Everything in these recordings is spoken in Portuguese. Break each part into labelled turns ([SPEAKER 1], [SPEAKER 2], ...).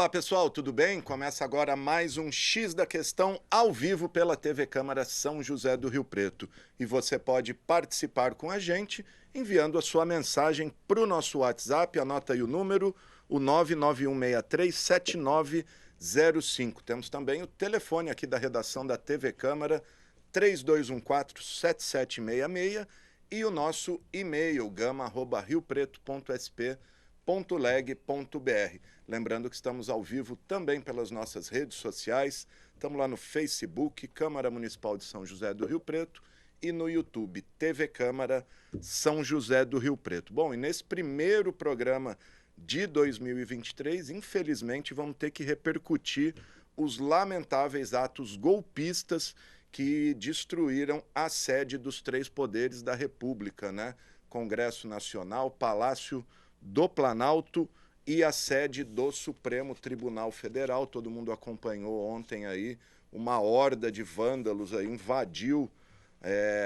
[SPEAKER 1] Olá pessoal, tudo bem? Começa agora mais um X da Questão ao vivo pela TV Câmara São José do Rio Preto. E você pode participar com a gente enviando a sua mensagem para o nosso WhatsApp, anota aí o número, o 991637905. Temos também o telefone aqui da redação da TV Câmara, 3214-7766, e o nosso e-mail, gama@riopreto.sp.leg.br. Lembrando que estamos ao vivo também pelas nossas redes sociais. Estamos lá no Facebook, Câmara Municipal de São José do Rio Preto, e no YouTube, TV Câmara São José do Rio Preto. Bom, e nesse primeiro programa de 2023, infelizmente, vamos ter que repercutir os lamentáveis atos golpistas que destruíram a sede dos três poderes da República, né? Congresso Nacional, Palácio do Planalto e a sede do Supremo Tribunal Federal. Todo mundo acompanhou ontem aí, uma horda de vândalos aí invadiu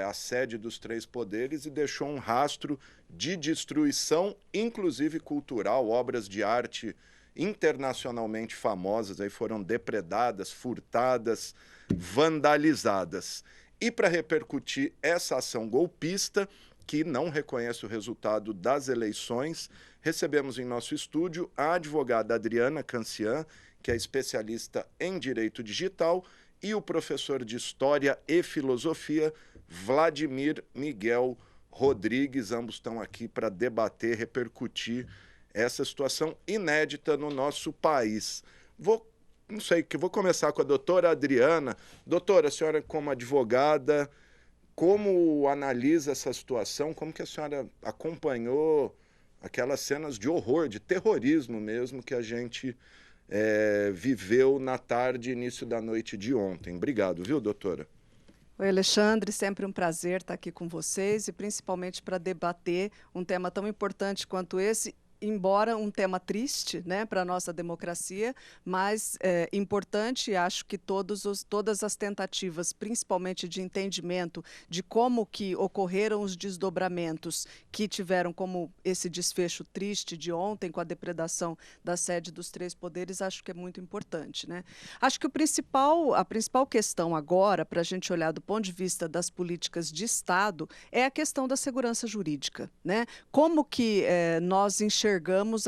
[SPEAKER 1] a sede dos três poderes e deixou um rastro de destruição, inclusive cultural. Obras de arte internacionalmente famosas aí foram depredadas, furtadas, vandalizadas. E para repercutir essa ação golpista, que não reconhece o resultado das eleições, recebemos em nosso estúdio a advogada Adriana Cancian, que é especialista em direito digital, e o professor de História e Filosofia, Vladimir Miguel Rodrigues. Ambos estão aqui para debater, repercutir essa situação inédita no nosso país. Vou começar com a doutora Adriana. Doutora, a senhora como advogada, como analisa essa situação? Como que a senhora acompanhou aquelas cenas de horror, de terrorismo mesmo, que a gente viveu na tarde e início da noite de ontem? Obrigado, viu, doutora?
[SPEAKER 2] Oi, Alexandre, sempre um prazer estar aqui com vocês e principalmente para debater um tema tão importante quanto esse, embora um tema triste, né, para a nossa democracia, mas importante. E acho que todas as tentativas, principalmente de entendimento de como que ocorreram os desdobramentos que tiveram como esse desfecho triste de ontem com a depredação da sede dos três poderes, acho que é muito importante, né? Acho que a principal questão agora, para a gente olhar do ponto de vista das políticas de Estado, é a questão da segurança jurídica, né? Como que nós enxergamos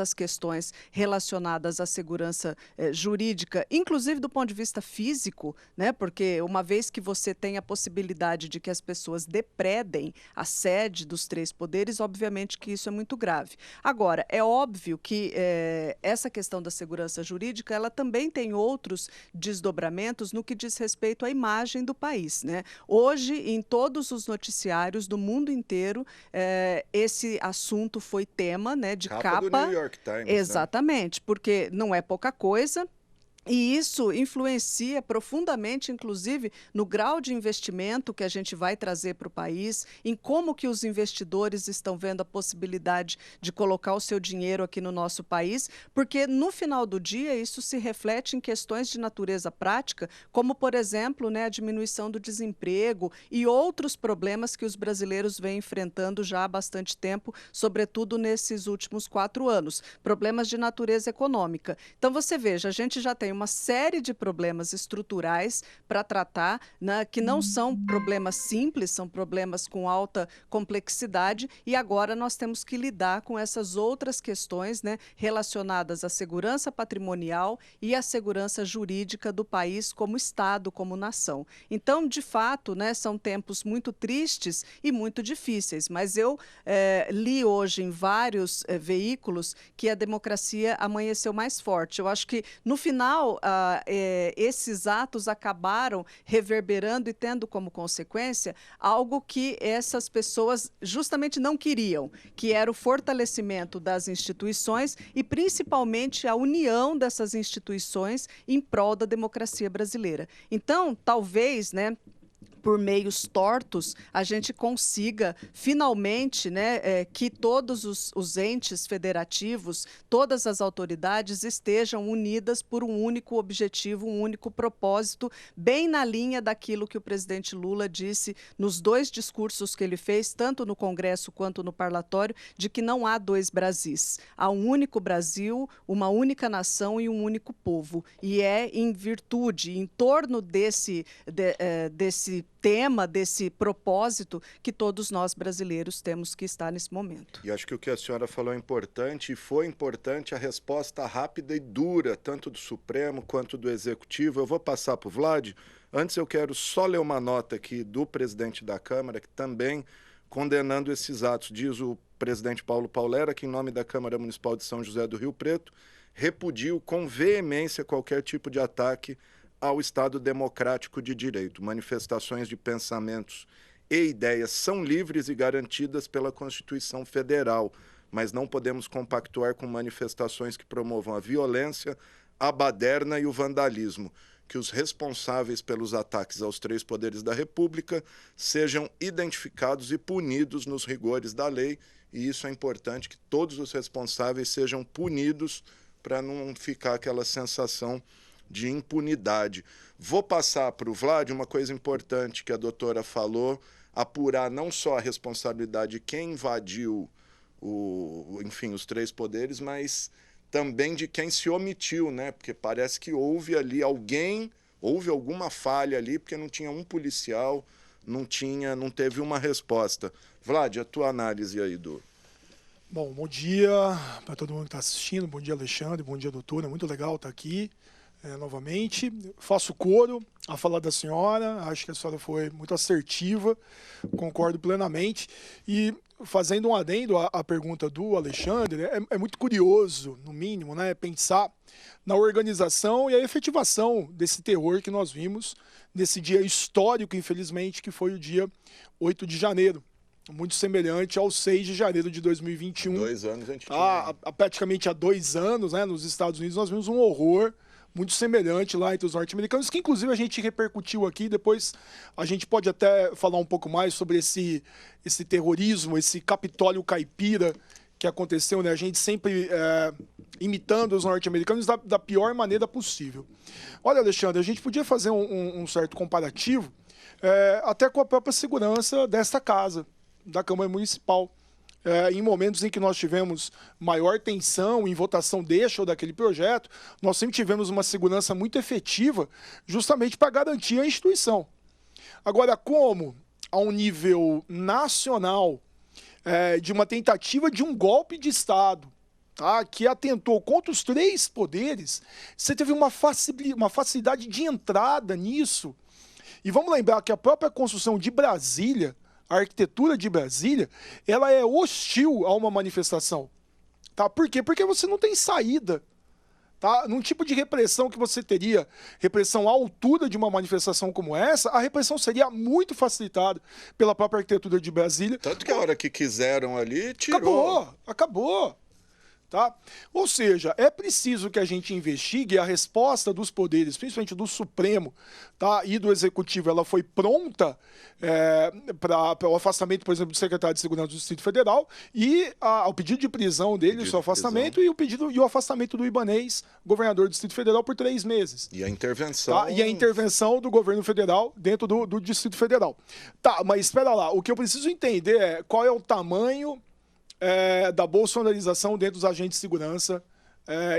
[SPEAKER 2] as questões relacionadas à segurança jurídica, inclusive do ponto de vista físico, né? Porque uma vez que você tem a possibilidade de que as pessoas depredem a sede dos três poderes, obviamente que isso é muito grave. Agora, é óbvio que essa questão da segurança jurídica, ela também tem outros desdobramentos no que diz respeito à imagem do país, né? Hoje, em todos os noticiários do mundo inteiro, esse assunto foi tema, né, de
[SPEAKER 1] Capa do New York Times,
[SPEAKER 2] exatamente, né? Porque não é pouca coisa. E isso influencia profundamente, inclusive, no grau de investimento que a gente vai trazer para o país, em como que os investidores estão vendo a possibilidade de colocar o seu dinheiro aqui no nosso país, porque, no final do dia, isso se reflete em questões de natureza prática, como, por exemplo, né, a diminuição do desemprego e outros problemas que os brasileiros vêm enfrentando já há bastante tempo, sobretudo nesses últimos 4 anos, problemas de natureza econômica. Então, você veja, a gente já tem uma série de problemas estruturais para tratar, né, que não são problemas simples, são problemas com alta complexidade, e agora nós temos que lidar com essas outras questões, né, relacionadas à segurança patrimonial e à segurança jurídica do país como Estado, como nação. Então, de fato, né, são tempos muito tristes e muito difíceis, mas eu li hoje em vários veículos que a democracia amanheceu mais forte. Eu acho que, no final, esses atos acabaram reverberando e tendo como consequência algo que essas pessoas justamente não queriam, que era o fortalecimento das instituições e principalmente a união dessas instituições em prol da democracia brasileira. Então, talvez, né, por meios tortos, a gente consiga finalmente, né, que todos os entes federativos, todas as autoridades estejam unidas por um único objetivo, um único propósito, bem na linha daquilo que o presidente Lula disse nos 2 discursos que ele fez, tanto no Congresso quanto no Parlatório, de que não há 2 Brasis. Há um único Brasil, uma única nação e um único povo. E é em virtude, em torno desse tema, desse propósito, que todos nós brasileiros temos que estar nesse momento.
[SPEAKER 1] E acho que o que a senhora falou é importante, e foi importante a resposta rápida e dura, tanto do Supremo quanto do Executivo. Eu vou passar para o Vlad. Antes eu quero só ler uma nota aqui do presidente da Câmara, que também condenando esses atos. Diz o presidente Paulo Paulera que, em nome da Câmara Municipal de São José do Rio Preto, repudio com veemência qualquer tipo de ataque ao Estado democrático de direito. Manifestações de pensamentos e ideias são livres e garantidas pela Constituição Federal, mas não podemos compactuar com manifestações que promovam a violência, a baderna e o vandalismo. Que os responsáveis pelos ataques aos 3 poderes da República sejam identificados e punidos nos rigores da lei, e isso é importante, que todos os responsáveis sejam punidos para não ficar aquela sensação de impunidade. Vou passar para o Vlad uma coisa importante que a doutora falou, apurar não só a responsabilidade de quem invadiu os 3 poderes, mas também de quem se omitiu, né? Porque parece que houve ali houve alguma falha ali, porque não tinha um policial, não teve uma resposta. Vlad, a tua análise aí do...
[SPEAKER 3] Bom, bom dia para todo mundo que está assistindo, bom dia Alexandre, bom dia doutora, muito legal estar aqui novamente. Faço coro a falar da senhora, acho que a senhora foi muito assertiva, concordo plenamente. E fazendo um adendo à pergunta do Alexandre, é muito curioso, no mínimo, né, pensar na organização e a efetivação desse terror que nós vimos nesse dia histórico, infelizmente, que foi o dia 8 de janeiro. Muito semelhante ao 6 de janeiro de 2021.
[SPEAKER 1] 2 anos a gente tinha.
[SPEAKER 3] Praticamente há 2 anos, né, nos Estados Unidos, nós vimos um horror muito semelhante lá entre os norte-americanos, que inclusive a gente repercutiu aqui. Depois a gente pode até falar um pouco mais sobre esse terrorismo, esse Capitólio caipira que aconteceu, né? A gente sempre imitando os norte-americanos da pior maneira possível. Olha, Alexandre, a gente podia fazer um certo comparativo até com a própria segurança desta casa, da Câmara Municipal. Em momentos em que nós tivemos maior tensão em votação deste ou daquele projeto, nós sempre tivemos uma segurança muito efetiva justamente para garantir a instituição. Agora, como a um nível nacional, de uma tentativa de um golpe de Estado, tá, que atentou contra os 3 poderes, você teve uma facilidade de entrada nisso. E vamos lembrar que a própria construção de Brasília, a arquitetura de Brasília, ela é hostil a uma manifestação. Tá? Por quê? Porque você não tem saída. Tá? Num tipo de repressão que você teria, repressão à altura de uma manifestação como essa, a repressão seria muito facilitada pela própria arquitetura de Brasília.
[SPEAKER 1] Tanto que a hora que quiseram ali, tirou.
[SPEAKER 3] Acabou. Tá? Ou seja, é preciso que a gente investigue a resposta dos poderes, principalmente do Supremo, tá, e do Executivo. Ela foi pronta para o afastamento, por exemplo, do secretário de Segurança do Distrito Federal e o pedido de prisão dele, seu afastamento, e o afastamento do Ibanez, governador do Distrito Federal, por 3 meses.
[SPEAKER 1] E a intervenção...
[SPEAKER 3] Tá? E a intervenção do governo federal dentro do Distrito Federal. Tá, mas espera lá, o que eu preciso entender é qual é o tamanho da bolsonarização dentro dos agentes de segurança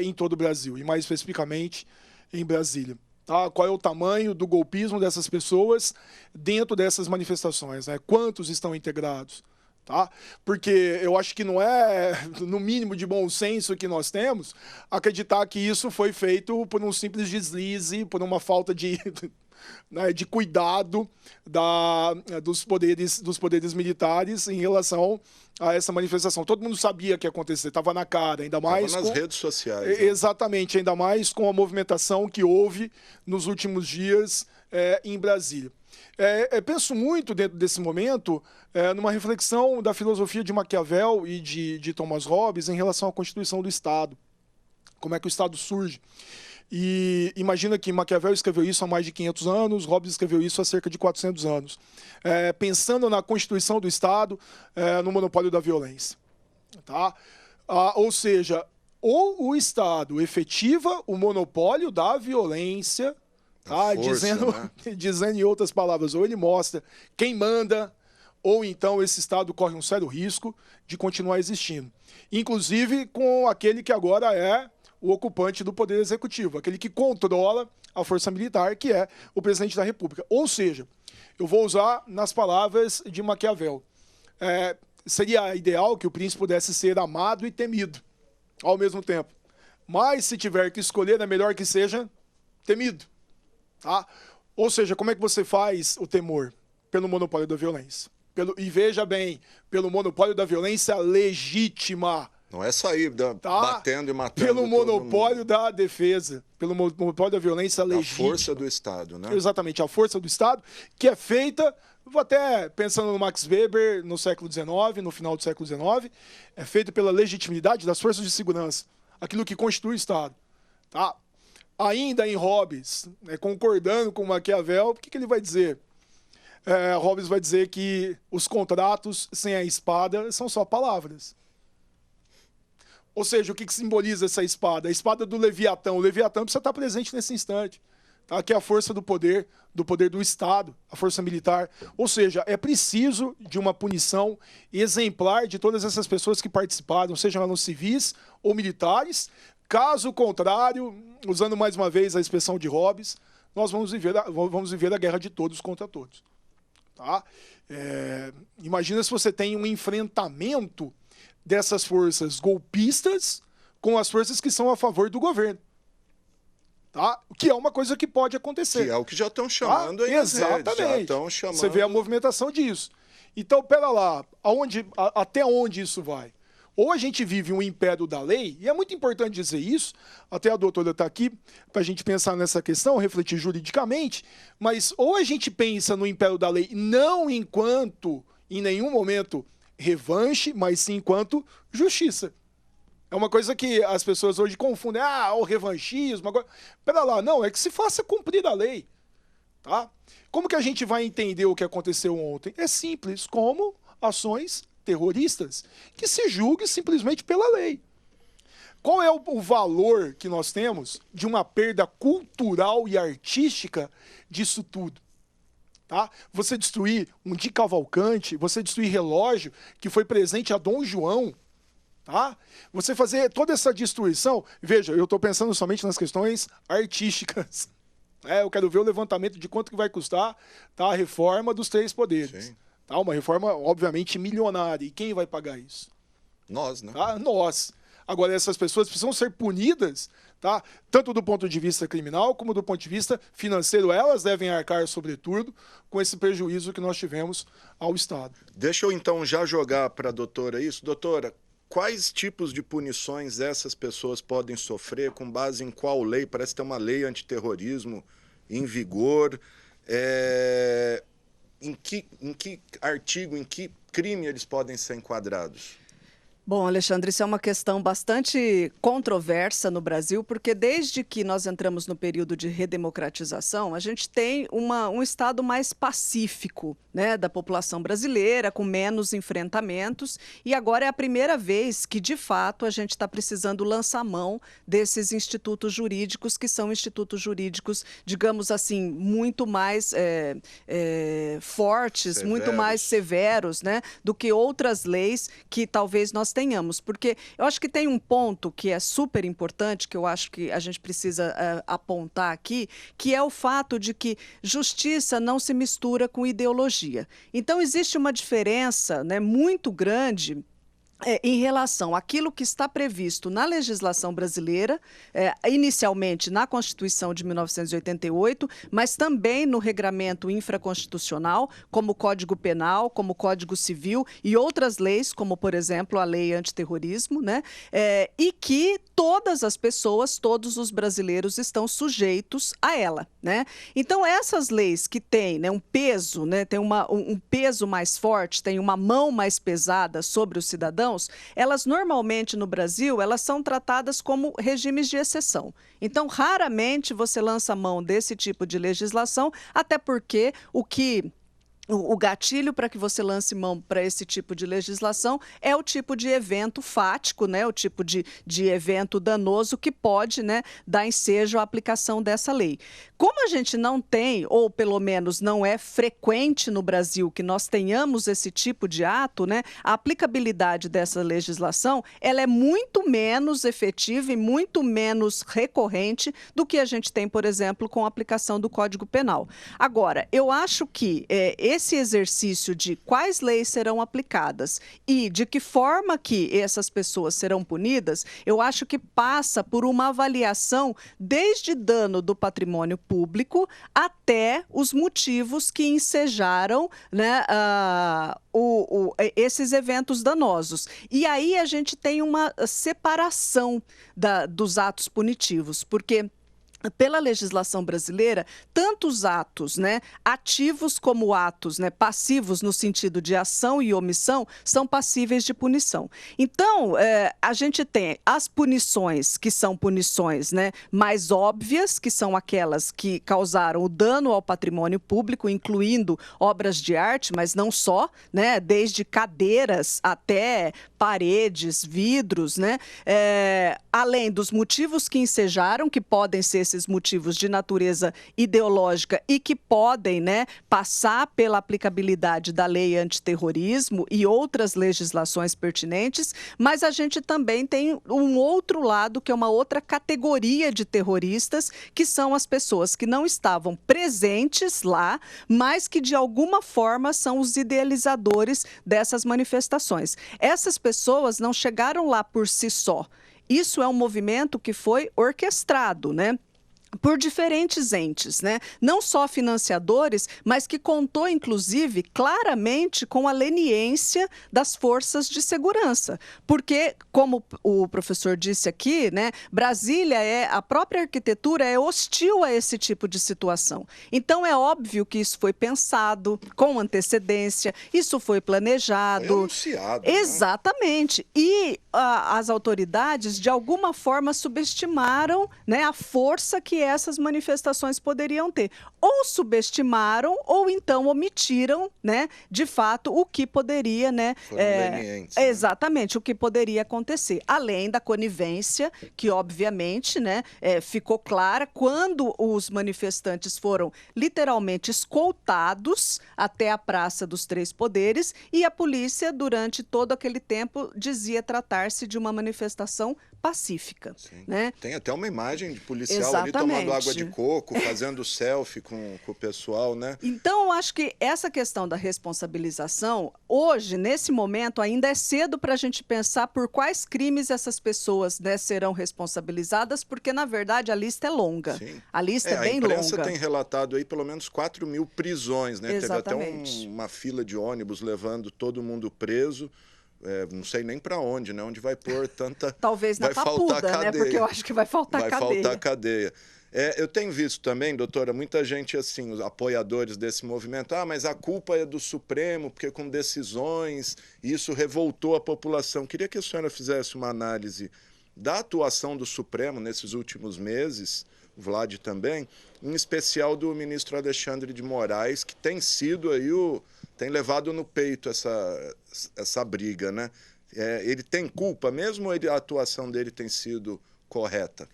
[SPEAKER 3] em todo o Brasil, e mais especificamente em Brasília. Tá? Qual é o tamanho do golpismo dessas pessoas dentro dessas manifestações? Né? Quantos estão integrados? Tá? Porque eu acho que não é, no mínimo de bom senso que nós temos, acreditar que isso foi feito por um simples deslize, por uma falta de cuidado dos poderes militares em relação a essa manifestação. Todo mundo sabia que ia acontecer, estava na cara, ainda mais
[SPEAKER 1] nas redes sociais. Né?
[SPEAKER 3] Exatamente, ainda mais com a movimentação que houve nos últimos dias em Brasília. Penso muito dentro desse momento numa reflexão da filosofia de Maquiavel e de Thomas Hobbes em relação à Constituição do Estado. Como é que o Estado surge? E imagina que Maquiavel escreveu isso há mais de 500 anos, Hobbes escreveu isso há cerca de 400 anos. Pensando na constituição do Estado, no monopólio da violência. Tá? Ou seja, ou o Estado efetiva o monopólio da violência, tá?
[SPEAKER 1] Força, né?
[SPEAKER 3] Dizendo em outras palavras, ou ele mostra quem manda, ou então esse Estado corre um sério risco de continuar existindo. Inclusive com aquele que agora é o ocupante do poder executivo, aquele que controla a força militar, que é o presidente da República. Ou seja, eu vou usar nas palavras de Maquiavel. Seria ideal que o príncipe pudesse ser amado e temido ao mesmo tempo. Mas se tiver que escolher, é melhor que seja temido. Tá? Ou seja, como é que você faz o temor? Pelo monopólio da violência. E veja bem, pelo monopólio da violência legítima.
[SPEAKER 1] Não é sair batendo e matando.
[SPEAKER 3] Pelo monopólio da defesa, pelo monopólio da violência legítima.
[SPEAKER 1] A força do Estado, né?
[SPEAKER 3] Exatamente, a força do Estado, que é feita, vou até pensando no Max Weber, no século XIX, no final do século XIX, é feita pela legitimidade das forças de segurança, aquilo que constitui o Estado. Tá? Ainda em Hobbes, concordando com Maquiavel, o que ele vai dizer? Hobbes vai dizer que os contratos sem a espada são só palavras. Ou seja, o que simboliza essa espada? A espada do Leviatã. O Leviatã precisa estar presente nesse instante. Tá? Que é a força do poder do Estado, a força militar. Ou seja, é preciso de uma punição exemplar de todas essas pessoas que participaram, sejam elas civis ou militares. Caso contrário, usando mais uma vez a expressão de Hobbes, nós vamos viver a guerra de todos contra todos. Tá? Imagina se você tem um enfrentamento dessas forças golpistas com as forças que são a favor do governo. Tá? Que é uma coisa que pode acontecer.
[SPEAKER 1] Que é o que já estão chamando aí.
[SPEAKER 3] Exatamente.
[SPEAKER 1] Já estão chamando...
[SPEAKER 3] Você vê a movimentação disso. Então, pera lá, até onde isso vai? Ou a gente vive um império da lei, e é muito importante dizer isso, até a doutora está aqui para a gente pensar nessa questão, refletir juridicamente, mas ou a gente pensa no império da lei não enquanto, em nenhum momento, revanche, mas sim enquanto justiça. É uma coisa que as pessoas hoje confundem. O revanchismo. Agora... Pera lá, não, é que se faça cumprir a lei. Tá? Como que a gente vai entender o que aconteceu ontem? É simples, como ações terroristas, que se julgue simplesmente pela lei. Qual é o valor que nós temos de uma perda cultural e artística disso tudo? Tá? Você destruir um Di Cavalcanti, você destruir relógio que foi presente a Dom João, tá? Você fazer toda essa destruição, veja, eu estou pensando somente nas questões artísticas. Eu quero ver o levantamento de quanto que vai custar, tá, a reforma dos 3 poderes. Sim. Tá? Uma reforma, obviamente, milionária. E quem vai pagar isso?
[SPEAKER 1] Nós, né?
[SPEAKER 3] Tá? Nós. Agora, essas pessoas precisam ser punidas, tá? Tanto do ponto de vista criminal como do ponto de vista financeiro. Elas devem arcar, sobretudo, com esse prejuízo que nós tivemos ao Estado.
[SPEAKER 1] Deixa eu, então, já jogar para a doutora isso. Doutora, quais tipos de punições essas pessoas podem sofrer, com base em qual lei? Parece ter uma lei antiterrorismo em vigor. Em que artigo, em que crime eles podem ser enquadrados?
[SPEAKER 2] Bom, Alexandre, isso é uma questão bastante controversa no Brasil, porque desde que nós entramos no período de redemocratização, a gente tem um Estado mais pacífico, né, da população brasileira, com menos enfrentamentos, e agora é a primeira vez que, de fato, a gente está precisando lançar mão desses institutos jurídicos, que são institutos jurídicos, digamos assim, muito mais fortes, muito mais severos, né, do que outras leis que talvez nós tenhamos, porque eu acho que tem um ponto que é super importante, que eu acho que a gente precisa apontar aqui, que é o fato de que justiça não se mistura com ideologia. Então, existe uma diferença, né, muito grande em relação àquilo que está previsto na legislação brasileira, inicialmente na Constituição de 1988, mas também no regramento infraconstitucional, como o Código Penal, como o Código Civil e outras leis, como, por exemplo, a Lei Antiterrorismo, né? E que todas as pessoas, todos os brasileiros estão sujeitos a ela, né? Então, essas leis que têm, né, um peso, né, tem um peso mais forte, tem uma mão mais pesada sobre o cidadão, cidadãos, elas normalmente no Brasil, elas são tratadas como regimes de exceção. Então, raramente você lança mão desse tipo de legislação, até porque o gatilho para que você lance mão para esse tipo de legislação é o tipo de evento fático, né? O tipo de evento danoso que pode, né, dar ensejo à aplicação dessa lei. Como a gente não tem, ou pelo menos não é frequente no Brasil que nós tenhamos esse tipo de ato, né, a aplicabilidade dessa legislação ela é muito menos efetiva e muito menos recorrente do que a gente tem, por exemplo, com a aplicação do Código Penal. Agora, eu acho que esse exercício de quais leis serão aplicadas e de que forma que essas pessoas serão punidas, eu acho que passa por uma avaliação desde dano do patrimônio público até os motivos que ensejaram, né, esses eventos danosos. E aí a gente tem uma separação dos atos punitivos, porque pela legislação brasileira, tanto os atos, né, ativos como atos, né, passivos no sentido de ação e omissão são passíveis de punição. Então, a gente tem as punições que são punições, né, mais óbvias, que são aquelas que causaram o dano ao patrimônio público, incluindo obras de arte, mas não só, né, desde cadeiras até paredes, vidros, né, além dos motivos que ensejaram, que podem ser esses motivos de natureza ideológica e que podem, né, passar pela aplicabilidade da lei antiterrorismo e outras legislações pertinentes, mas a gente também tem um outro lado, que é uma outra categoria de terroristas, que são as pessoas que não estavam presentes lá, mas que de alguma forma são os idealizadores dessas manifestações. Essas pessoas não chegaram lá por si só. Isso é um movimento que foi orquestrado, né, por diferentes entes, né? Não só financiadores, mas que contou, inclusive, claramente com a leniência das forças de segurança. Porque, como o professor disse aqui, né, Brasília, a própria arquitetura é hostil a esse tipo de situação. Então, é óbvio que isso foi pensado com antecedência, isso foi planejado.
[SPEAKER 1] Foi anunciado.
[SPEAKER 2] Exatamente. Né? E as autoridades, de alguma forma, subestimaram, né, a força que essas manifestações poderiam ter. Ou subestimaram, ou então omitiram, né, de fato, o que poderia, né?
[SPEAKER 1] Foram lenientes, né?
[SPEAKER 2] Exatamente, o que poderia acontecer. Além da conivência, que obviamente, né, ficou clara quando os manifestantes foram literalmente escoltados até a Praça dos Três Poderes e a polícia, durante todo aquele tempo, dizia tratar-se de uma manifestação pacífica. Né?
[SPEAKER 1] Tem até uma imagem de policial
[SPEAKER 2] Exatamente.
[SPEAKER 1] ali tomando água de coco, fazendo selfie com o pessoal, né?
[SPEAKER 2] Então, eu acho que essa questão da responsabilização, hoje, nesse momento, ainda é cedo para a gente pensar por quais crimes essas pessoas, né, serão responsabilizadas, porque, na verdade, a lista é longa.
[SPEAKER 1] Sim.
[SPEAKER 2] A lista é bem longa.
[SPEAKER 1] A imprensa tem relatado aí pelo menos 4.000 prisões, né?
[SPEAKER 2] Exatamente.
[SPEAKER 1] Teve até uma fila de ônibus levando todo mundo preso. Não sei nem para onde, né? Onde vai pôr tanta...
[SPEAKER 2] Talvez na Papuda, né? Porque eu acho que vai faltar cadeia.
[SPEAKER 1] Vai faltar cadeia. Eu tenho visto também, doutora, muita gente assim, os apoiadores desse movimento, mas a culpa é do Supremo, porque com decisões isso revoltou a população. Queria que a senhora fizesse uma análise da atuação do Supremo nesses últimos meses, o Vlad também, em especial do ministro Alexandre de Moraes, que tem sido aí tem levado no peito essa briga, né? Ele tem culpa, mesmo a atuação dele tem sido correta?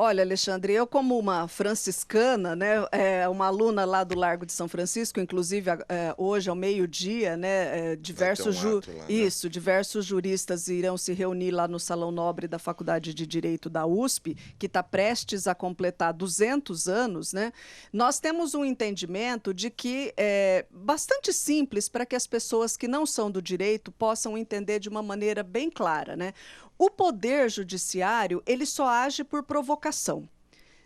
[SPEAKER 2] Olha, Alexandre, eu como uma franciscana, né, uma aluna lá do Largo de São Francisco, inclusive hoje ao meio-dia, né, diversos juristas irão se reunir lá no Salão Nobre da Faculdade de Direito da USP, que está prestes a completar 200 anos, né? Nós temos um entendimento de que é bastante simples para que as pessoas que não são do direito possam entender de uma maneira bem clara, né? O Poder Judiciário, ele só age por provocação.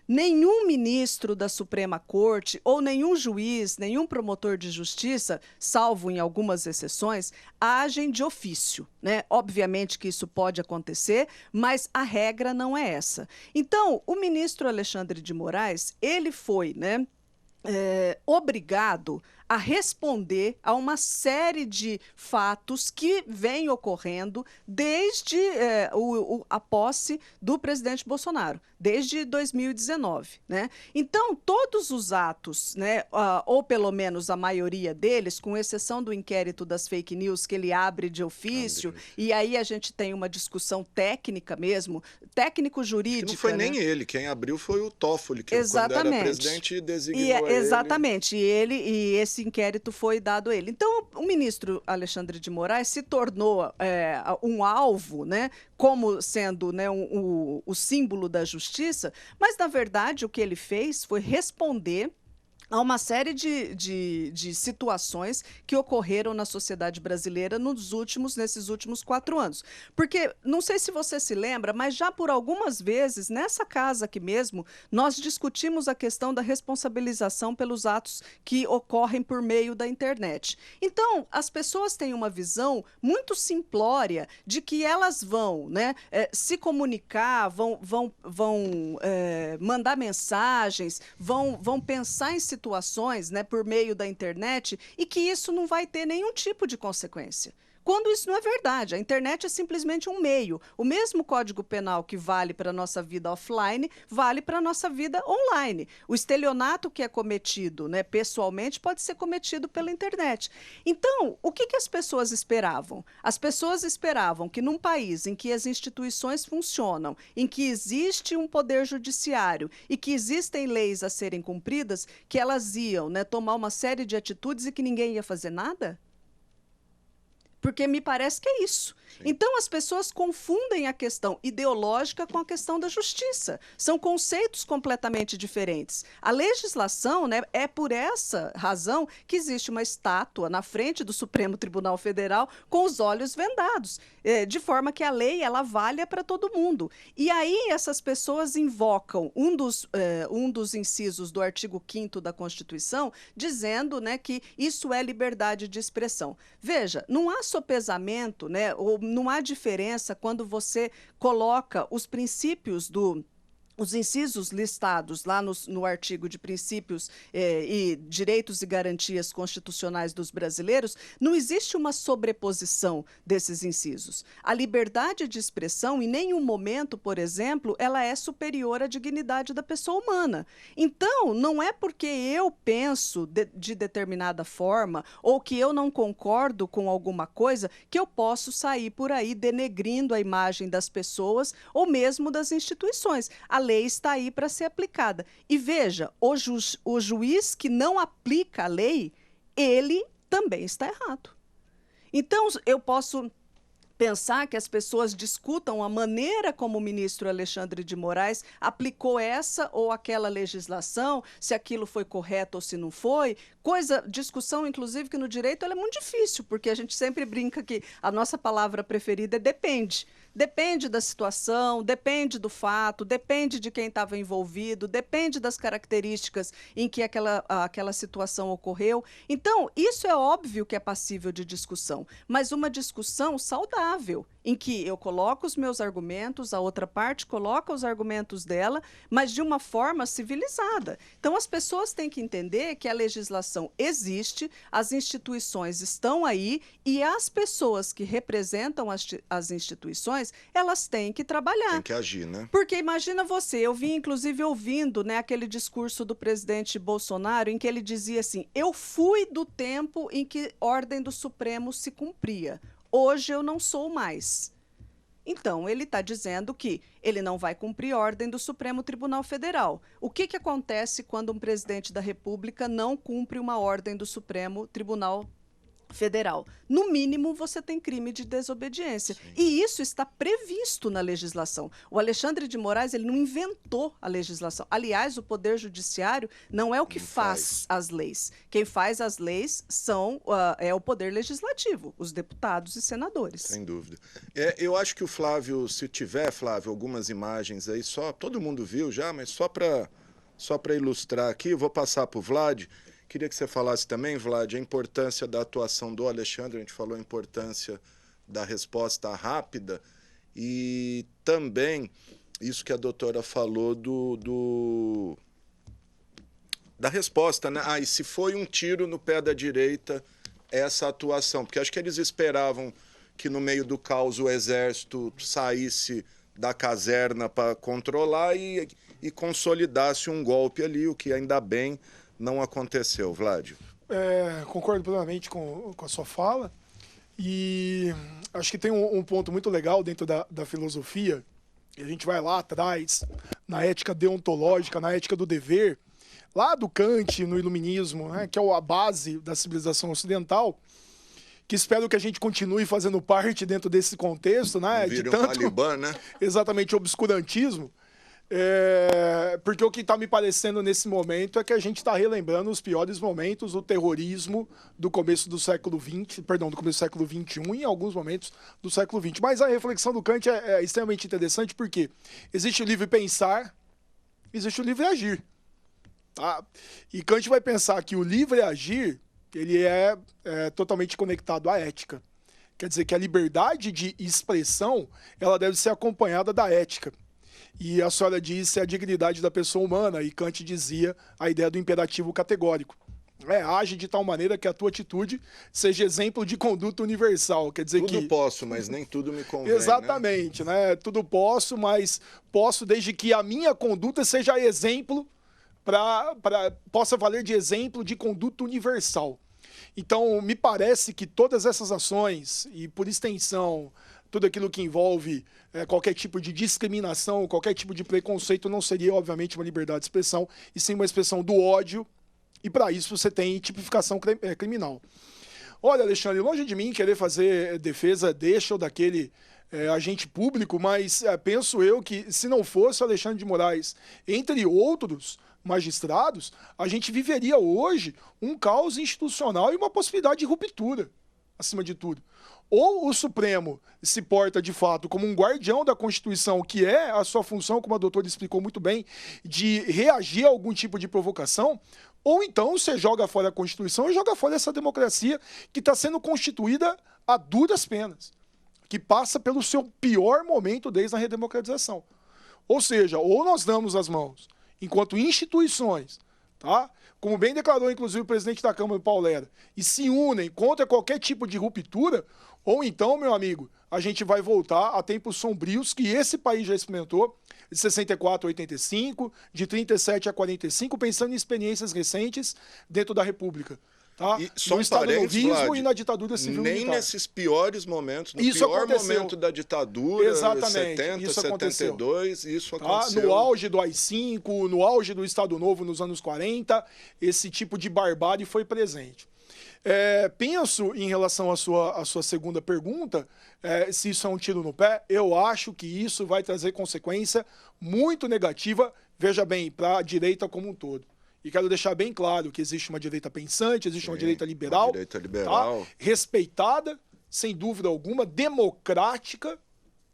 [SPEAKER 2] Nenhum ministro da Suprema Corte ou nenhum juiz, nenhum promotor de justiça, salvo em algumas exceções, agem de ofício, né? Obviamente que isso pode acontecer, mas a regra não é essa. Então, o ministro Alexandre de Moraes, ele foi, né, obrigado a responder a uma série de fatos que vêm ocorrendo desde a posse do presidente Bolsonaro, desde 2019, né? Então, todos os atos, né, ou pelo menos a maioria deles, com exceção do inquérito das fake news que ele abre de ofício, e aí a gente tem uma discussão técnica mesmo, técnico-jurídica.
[SPEAKER 1] Não foi, né? Nem ele, quem abriu foi o Toffoli, que quando era presidente designou ele.
[SPEAKER 2] Exatamente, e esse inquérito foi dado a ele. Então, o ministro Alexandre de Moraes se tornou um alvo, né, como sendo, né, o símbolo da justiça, mas, na verdade, o que ele fez foi responder a uma série de situações que ocorreram na sociedade brasileira nesses últimos 4 anos. Porque, não sei se você se lembra, mas já por algumas vezes, nessa casa aqui mesmo, nós discutimos a questão da responsabilização pelos atos que ocorrem por meio da internet. Então, as pessoas têm uma visão muito simplória de que elas vão, né, se comunicar, vão mandar mensagens, vão pensar em situações, né, por meio da internet, e que isso não vai ter nenhum tipo de consequência. Quando isso não é verdade, a internet é simplesmente um meio. O mesmo Código Penal que vale para a nossa vida offline, vale para a nossa vida online. O estelionato que é cometido, né, pessoalmente pode ser cometido pela internet. Então, o que as pessoas esperavam? As pessoas esperavam que num país em que as instituições funcionam, em que existe um poder judiciário e que existem leis a serem cumpridas, que elas iam, né, tomar uma série de atitudes e que ninguém ia fazer nada? Porque me parece que é isso. Sim. Então, as pessoas confundem a questão ideológica com a questão da justiça. São conceitos completamente diferentes. A legislação, né, é por essa razão que existe uma estátua na frente do Supremo Tribunal Federal com os olhos vendados, de forma que a lei ela valha para todo mundo. E aí essas pessoas invocam um dos incisos do artigo 5º da Constituição, dizendo, né, que isso é liberdade de expressão. Veja, não há sopesamento, né, ou não há diferença quando você coloca os princípios os incisos listados lá no artigo de princípios e direitos e garantias constitucionais dos brasileiros, não existe uma sobreposição desses incisos. A liberdade de expressão, em nenhum momento, por exemplo, ela é superior à dignidade da pessoa humana. Então, não é porque eu penso de determinada forma ou que eu não concordo com alguma coisa que eu posso sair por aí denegrindo a imagem das pessoas ou mesmo das instituições. A lei está aí para ser aplicada. E veja, o juiz que não aplica a lei, ele também está errado. Então, eu posso pensar que as pessoas discutam a maneira como o ministro Alexandre de Moraes aplicou essa ou aquela legislação, se aquilo foi correto ou se não foi. Discussão, inclusive, que no direito ela é muito difícil, porque a gente sempre brinca que a nossa palavra preferida é depende. Depende da situação, depende do fato, depende de quem estava envolvido, depende das características em que aquela situação ocorreu. Então, isso é óbvio que é passível de discussão, mas uma discussão saudável, em que eu coloco os meus argumentos, a outra parte coloca os argumentos dela, mas de uma forma civilizada. Então, as pessoas têm que entender que a legislação existe, as instituições estão aí e as pessoas que representam as instituições, elas têm que trabalhar.
[SPEAKER 1] Tem que agir, né?
[SPEAKER 2] Porque imagina você, eu vim inclusive ouvindo, né, aquele discurso do presidente Bolsonaro em que ele dizia assim: eu fui do tempo em que ordem do Supremo se cumpria. Hoje eu não sou mais. Então, ele está dizendo que ele não vai cumprir ordem do Supremo Tribunal Federal. O que acontece quando um presidente da República não cumpre uma ordem do Supremo Tribunal Federal? No mínimo, você tem crime de desobediência. Sim. E isso está previsto na legislação. O Alexandre de Moraes ele não inventou a legislação. Aliás, o Poder Judiciário não é o que faz as leis. Quem faz as leis é o Poder Legislativo, os deputados e senadores.
[SPEAKER 1] Sem dúvida. Eu acho que o Flávio, se tiver, Flávio, algumas imagens aí, todo mundo viu já, mas só para ilustrar aqui, eu vou passar para o Vlad. Queria que você falasse também, Vlad, a importância da atuação do Alexandre. A gente falou a importância da resposta rápida e também isso que a doutora falou da resposta, né? E se foi um tiro no pé da direita essa atuação? Porque acho que eles esperavam que no meio do caos o exército saísse da caserna para controlar e consolidasse um golpe ali, o que ainda bem não aconteceu, Vlad.
[SPEAKER 3] Concordo plenamente com a sua fala. E acho que tem um ponto muito legal dentro da filosofia. E a gente vai lá atrás, na ética deontológica, na ética do dever, lá do Kant, no Iluminismo, né, que é a base da civilização ocidental, que espero que a gente continue fazendo parte dentro desse contexto, né, de tanto
[SPEAKER 1] Talibã, né?
[SPEAKER 3] Exatamente obscurantismo. Porque o que está me parecendo nesse momento é que a gente está relembrando os piores momentos do terrorismo do começo do século XX, do começo do século XXI e em alguns momentos do século XX. Mas a reflexão do Kant é extremamente interessante porque existe o livre pensar, existe o livre agir. Tá? E Kant vai pensar que o livre agir ele é totalmente conectado à ética. Quer dizer que a liberdade de expressão ela deve ser acompanhada da ética. E a senhora disse a dignidade da pessoa humana, e Kant dizia a ideia do imperativo categórico. Age de tal maneira que a tua atitude seja exemplo de conduta universal. Quer dizer
[SPEAKER 1] tudo posso, mas nem tudo me convém.
[SPEAKER 3] Exatamente, né? Tudo posso, mas posso desde que a minha conduta seja exemplo possa valer de exemplo de conduta universal. Então, me parece que todas essas ações, e por extensão, tudo aquilo que envolve qualquer tipo de discriminação, qualquer tipo de preconceito, não seria, obviamente, uma liberdade de expressão, e sim uma expressão do ódio, e para isso você tem tipificação criminal. Olha, Alexandre, longe de mim querer fazer defesa deste ou daquele agente público, mas penso eu que se não fosse Alexandre de Moraes, entre outros magistrados, a gente viveria hoje um caos institucional e uma possibilidade de ruptura, acima de tudo. Ou o Supremo se porta, de fato, como um guardião da Constituição, que é a sua função, como a doutora explicou muito bem, de reagir a algum tipo de provocação, ou então você joga fora a Constituição e joga fora essa democracia que está sendo constituída a duras penas, que passa pelo seu pior momento desde a redemocratização. Ou seja, ou nós damos as mãos, enquanto instituições, tá? Como bem declarou, inclusive, o presidente da Câmara, Paulo Lera, e se unem contra qualquer tipo de ruptura, ou então, meu amigo, a gente vai voltar a tempos sombrios que esse país já experimentou, de 64 a 85, de 37 a 45, pensando em experiências recentes dentro da República. Tá?
[SPEAKER 1] No
[SPEAKER 3] estado-novismo e na ditadura civil
[SPEAKER 1] nem
[SPEAKER 3] militar.
[SPEAKER 1] Nesses piores momentos, no
[SPEAKER 3] isso
[SPEAKER 1] pior
[SPEAKER 3] aconteceu.
[SPEAKER 1] Momento da ditadura,
[SPEAKER 3] exatamente,
[SPEAKER 1] 70,
[SPEAKER 3] isso
[SPEAKER 1] 72, isso aconteceu.
[SPEAKER 3] No auge do AI-5, no auge do Estado Novo nos anos 40, esse tipo de barbárie foi presente. Penso, em relação à sua segunda pergunta, se isso é um tiro no pé, eu acho que isso vai trazer consequência muito negativa, veja bem, para a direita como um todo. E quero deixar bem claro que existe uma direita pensante, existe uma direita liberal, tá? Respeitada, sem dúvida alguma, democrática,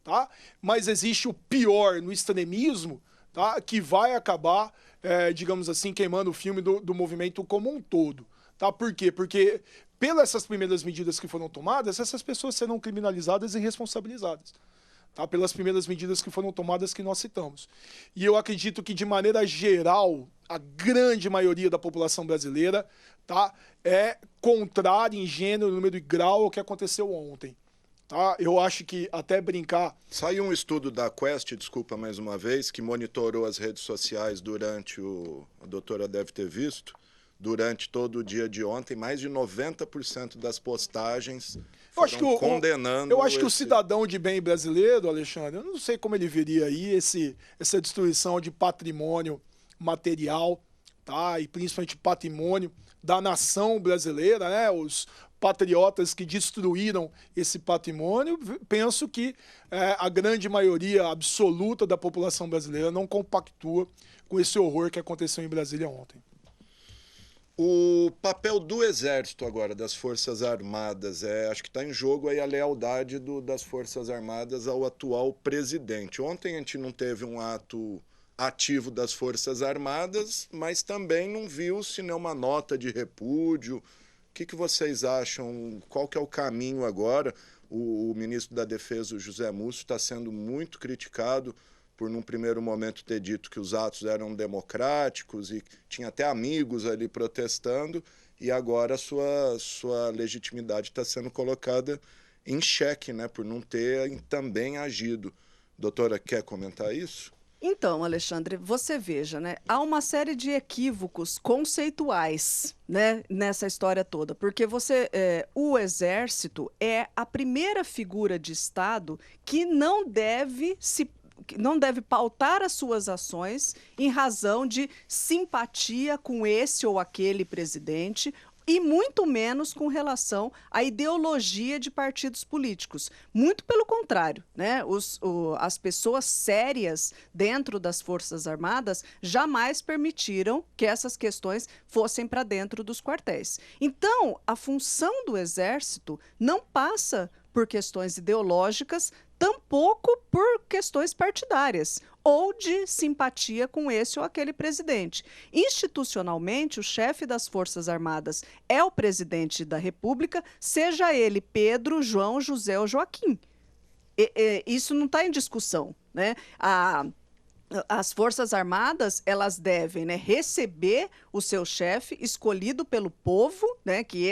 [SPEAKER 3] tá? Mas existe o pior no extremismo, tá? Que vai acabar, digamos assim, queimando o filme do movimento como um todo. Tá? Por quê? Porque, pelas essas primeiras medidas que foram tomadas, essas pessoas serão criminalizadas e responsabilizadas. Tá? Pelas primeiras medidas que foram tomadas que nós citamos. E eu acredito que, de maneira geral, a grande maioria da população brasileira, tá, é contrária em gênero, número e grau ao que aconteceu ontem. Tá? Eu acho que, até brincar...
[SPEAKER 1] Saiu um estudo da Quest, desculpa mais uma vez, que monitorou as redes sociais durante a doutora deve ter visto, durante todo o dia de ontem, mais de 90% das postagens foram condenando...
[SPEAKER 3] Eu acho que o cidadão de bem brasileiro, Alexandre, eu não sei como ele veria aí essa destruição de patrimônio material, tá? E principalmente patrimônio da nação brasileira, né? Os patriotas que destruíram esse patrimônio, penso que a grande maioria absoluta da população brasileira não compactua com esse horror que aconteceu em Brasília ontem.
[SPEAKER 1] O papel do Exército agora, das Forças Armadas, acho que está em jogo aí a lealdade das Forças Armadas ao atual presidente. Ontem a gente não teve um ato ativo das Forças Armadas, mas também não viu-se nenhuma nota de repúdio. O que vocês acham? Qual que é o caminho agora? O ministro da Defesa, o José Múcio, está sendo muito criticado por num primeiro momento ter dito que os atos eram democráticos e tinha até amigos ali protestando, e agora sua legitimidade está sendo colocada em xeque, né, por não ter também agido. Doutora, quer comentar isso?
[SPEAKER 2] Então, Alexandre, você veja, né? Há uma série de equívocos conceituais, né, nessa história toda, porque o Exército é a primeira figura de Estado que não deve pautar as suas ações em razão de simpatia com esse ou aquele presidente, e muito menos com relação à ideologia de partidos políticos. Muito pelo contrário, né? As pessoas sérias dentro das Forças Armadas jamais permitiram que essas questões fossem para dentro dos quartéis. Então, a função do Exército não passa por questões ideológicas, tampouco por questões partidárias ou de simpatia com esse ou aquele presidente. Institucionalmente, o chefe das Forças Armadas é o presidente da República, seja ele Pedro, João, José ou Joaquim. Isso não está em discussão, né? As Forças Armadas, elas devem, né, receber o seu chefe escolhido pelo povo, né, que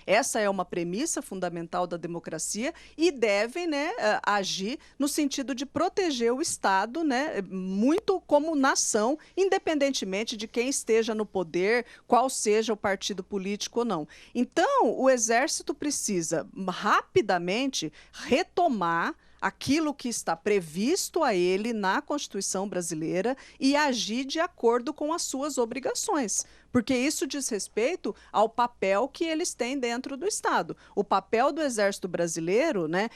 [SPEAKER 2] essa é uma premissa fundamental da democracia, e devem, né, agir no sentido de proteger o Estado, né, muito como nação, independentemente de quem esteja no poder, qual seja o partido político ou não. Então, o Exército precisa rapidamente retomar aquilo que está previsto a ele na Constituição brasileira e agir de acordo com as suas obrigações, porque isso diz respeito ao papel que eles têm dentro do Estado. O papel do Exército Brasileiro, né,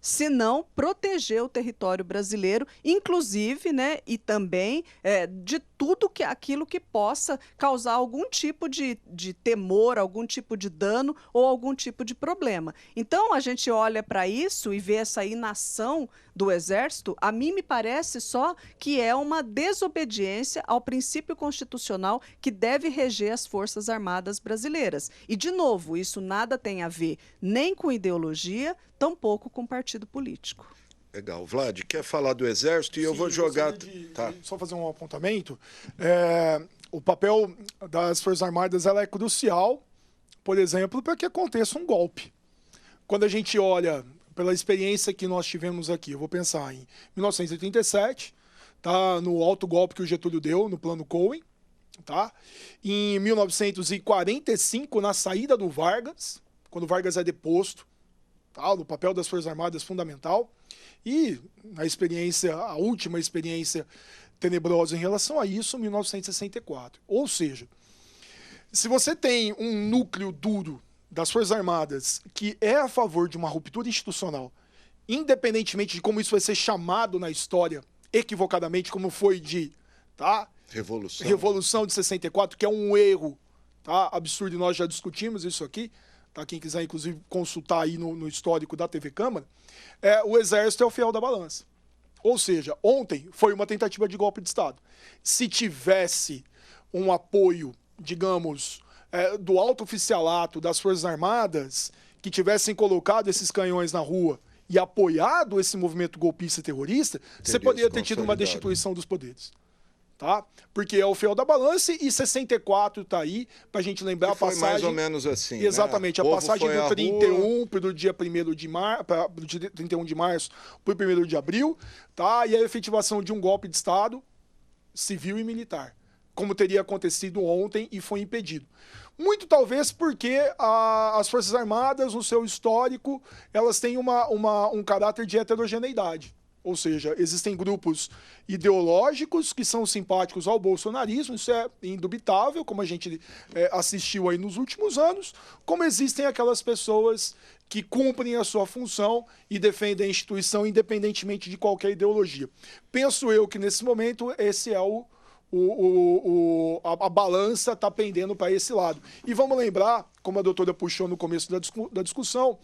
[SPEAKER 2] se não proteger o território brasileiro, inclusive, né, e também de tudo aquilo que possa causar algum tipo de temor, algum tipo de dano ou algum tipo de problema. Então, a gente olha para isso e vê essa inação do Exército, a mim me parece só que é uma desobediência ao princípio constitucional que deve reger as Forças Armadas brasileiras. E, de novo, isso nada tem a ver nem com ideologia, tampouco com partido político.
[SPEAKER 1] Legal. Vlad, quer falar do Exército? E eu vou jogar...
[SPEAKER 3] Só fazer um apontamento. O papel das Forças Armadas ela é crucial, por exemplo, para que aconteça um golpe. Quando a gente olha pela experiência que nós tivemos aqui, eu vou pensar em 1987, tá, no autogolpe que o Getúlio deu, no Plano Cohen, tá? Em 1945, na saída do Vargas, quando o Vargas é deposto, tá? O papel das Forças Armadas é fundamental. E a última experiência tenebrosa em relação a isso, 1964. Ou seja, se você tem um núcleo duro das Forças Armadas que é a favor de uma ruptura institucional, independentemente de como isso vai ser chamado na história, equivocadamente, como foi Revolução de 64, que é um erro, tá, absurdo, e nós já discutimos isso aqui, tá, quem quiser, inclusive, consultar aí no histórico da TV Câmara, o Exército é o fiel da balança. Ou seja, ontem foi uma tentativa de golpe de Estado. Se tivesse um apoio, digamos, do alto oficialato das Forças Armadas, que tivessem colocado esses canhões na rua e apoiado esse movimento golpista terrorista, você poderia ter tido uma destituição dos poderes. Tá? Porque é o fiel da balança, e 64 está aí, para a gente lembrar a passagem...
[SPEAKER 1] mais ou menos assim,
[SPEAKER 3] exatamente,
[SPEAKER 1] né?
[SPEAKER 3] A passagem do 31 para o dia 1º de março, do dia 31 de março para o 1º de abril, tá? E a efetivação de um golpe de Estado civil e militar, como teria acontecido ontem e foi impedido. Muito talvez porque as Forças Armadas, no seu histórico, elas têm um caráter de heterogeneidade. Ou seja, existem grupos ideológicos que são simpáticos ao bolsonarismo, isso é indubitável, como a gente assistiu aí nos últimos anos, como existem aquelas pessoas que cumprem a sua função e defendem a instituição independentemente de qualquer ideologia. Penso eu que nesse momento esse é a balança está pendendo para esse lado. E vamos lembrar, como a doutora puxou no começo da discussão,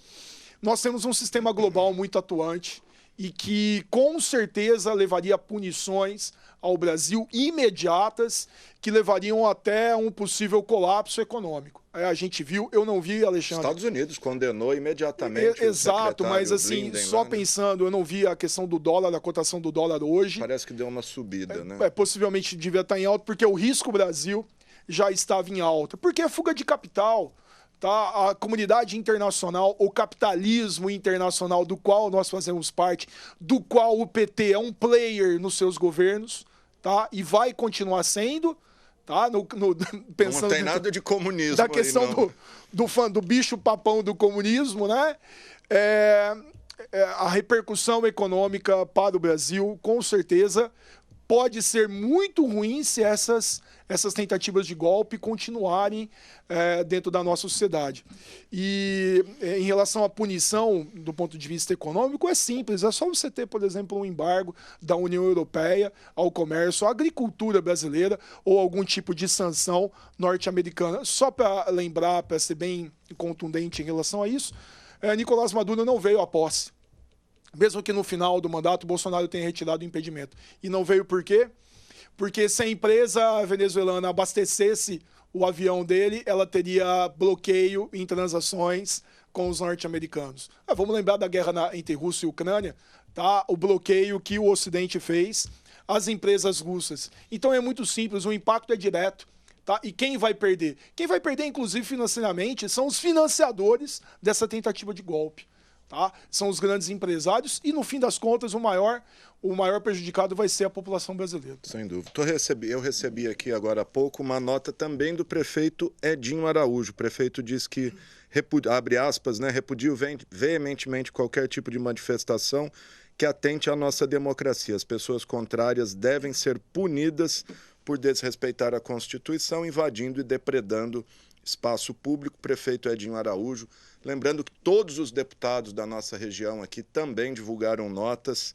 [SPEAKER 3] nós temos um sistema global muito atuante, e que com certeza levaria punições ao Brasil imediatas, que levariam até um possível colapso econômico. a gente viu, eu não vi, Alexandre.
[SPEAKER 1] Estados Unidos condenou imediatamente.
[SPEAKER 3] Exato, mas assim,
[SPEAKER 1] Blinken,
[SPEAKER 3] só
[SPEAKER 1] lá, né?
[SPEAKER 3] pensando, eu não vi a questão do dólar, a cotação do dólar hoje.
[SPEAKER 1] Parece que deu uma subida, né?
[SPEAKER 3] Possivelmente devia estar em alta, porque o risco Brasil já estava em alta. Porque é fuga de capital, tá? A comunidade internacional, o capitalismo internacional do qual nós fazemos parte, do qual o PT é um player nos seus governos, tá? E vai continuar sendo. Tá? Pensando
[SPEAKER 1] não tem nada de comunismo
[SPEAKER 3] da questão
[SPEAKER 1] aí,
[SPEAKER 3] do bicho papão do comunismo, né? A repercussão econômica para o Brasil, com certeza, pode ser muito ruim se essas tentativas de golpe continuarem dentro da nossa sociedade. E em relação à punição do ponto de vista econômico, é simples. É só você ter, por exemplo, um embargo da União Europeia ao comércio, à agricultura brasileira ou algum tipo de sanção norte-americana. Só para lembrar, para ser bem contundente em relação a isso, Nicolás Maduro não veio à posse. Mesmo que no final do mandato Bolsonaro tenha retirado o impedimento. E não veio por quê? Porque se a empresa venezuelana abastecesse o avião dele, ela teria bloqueio em transações com os norte-americanos. Vamos lembrar da guerra entre Rússia e Ucrânia, tá? O bloqueio que o Ocidente fez às empresas russas. Então é muito simples, o impacto é direto. Tá? E quem vai perder? Quem vai perder, inclusive financeiramente, são os financiadores dessa tentativa de golpe. Tá? São os grandes empresários e, no fim das contas, o maior prejudicado vai ser a população brasileira.
[SPEAKER 1] Sem dúvida. Eu recebi aqui agora há pouco uma nota também do prefeito Edinho Araújo. O prefeito diz que, abre aspas, né, repudio veementemente qualquer tipo de manifestação que atente à nossa democracia. As pessoas contrárias devem ser punidas por desrespeitar a Constituição, invadindo e depredando espaço público. Prefeito Edinho Araújo. Lembrando que todos os deputados da nossa região aqui também divulgaram notas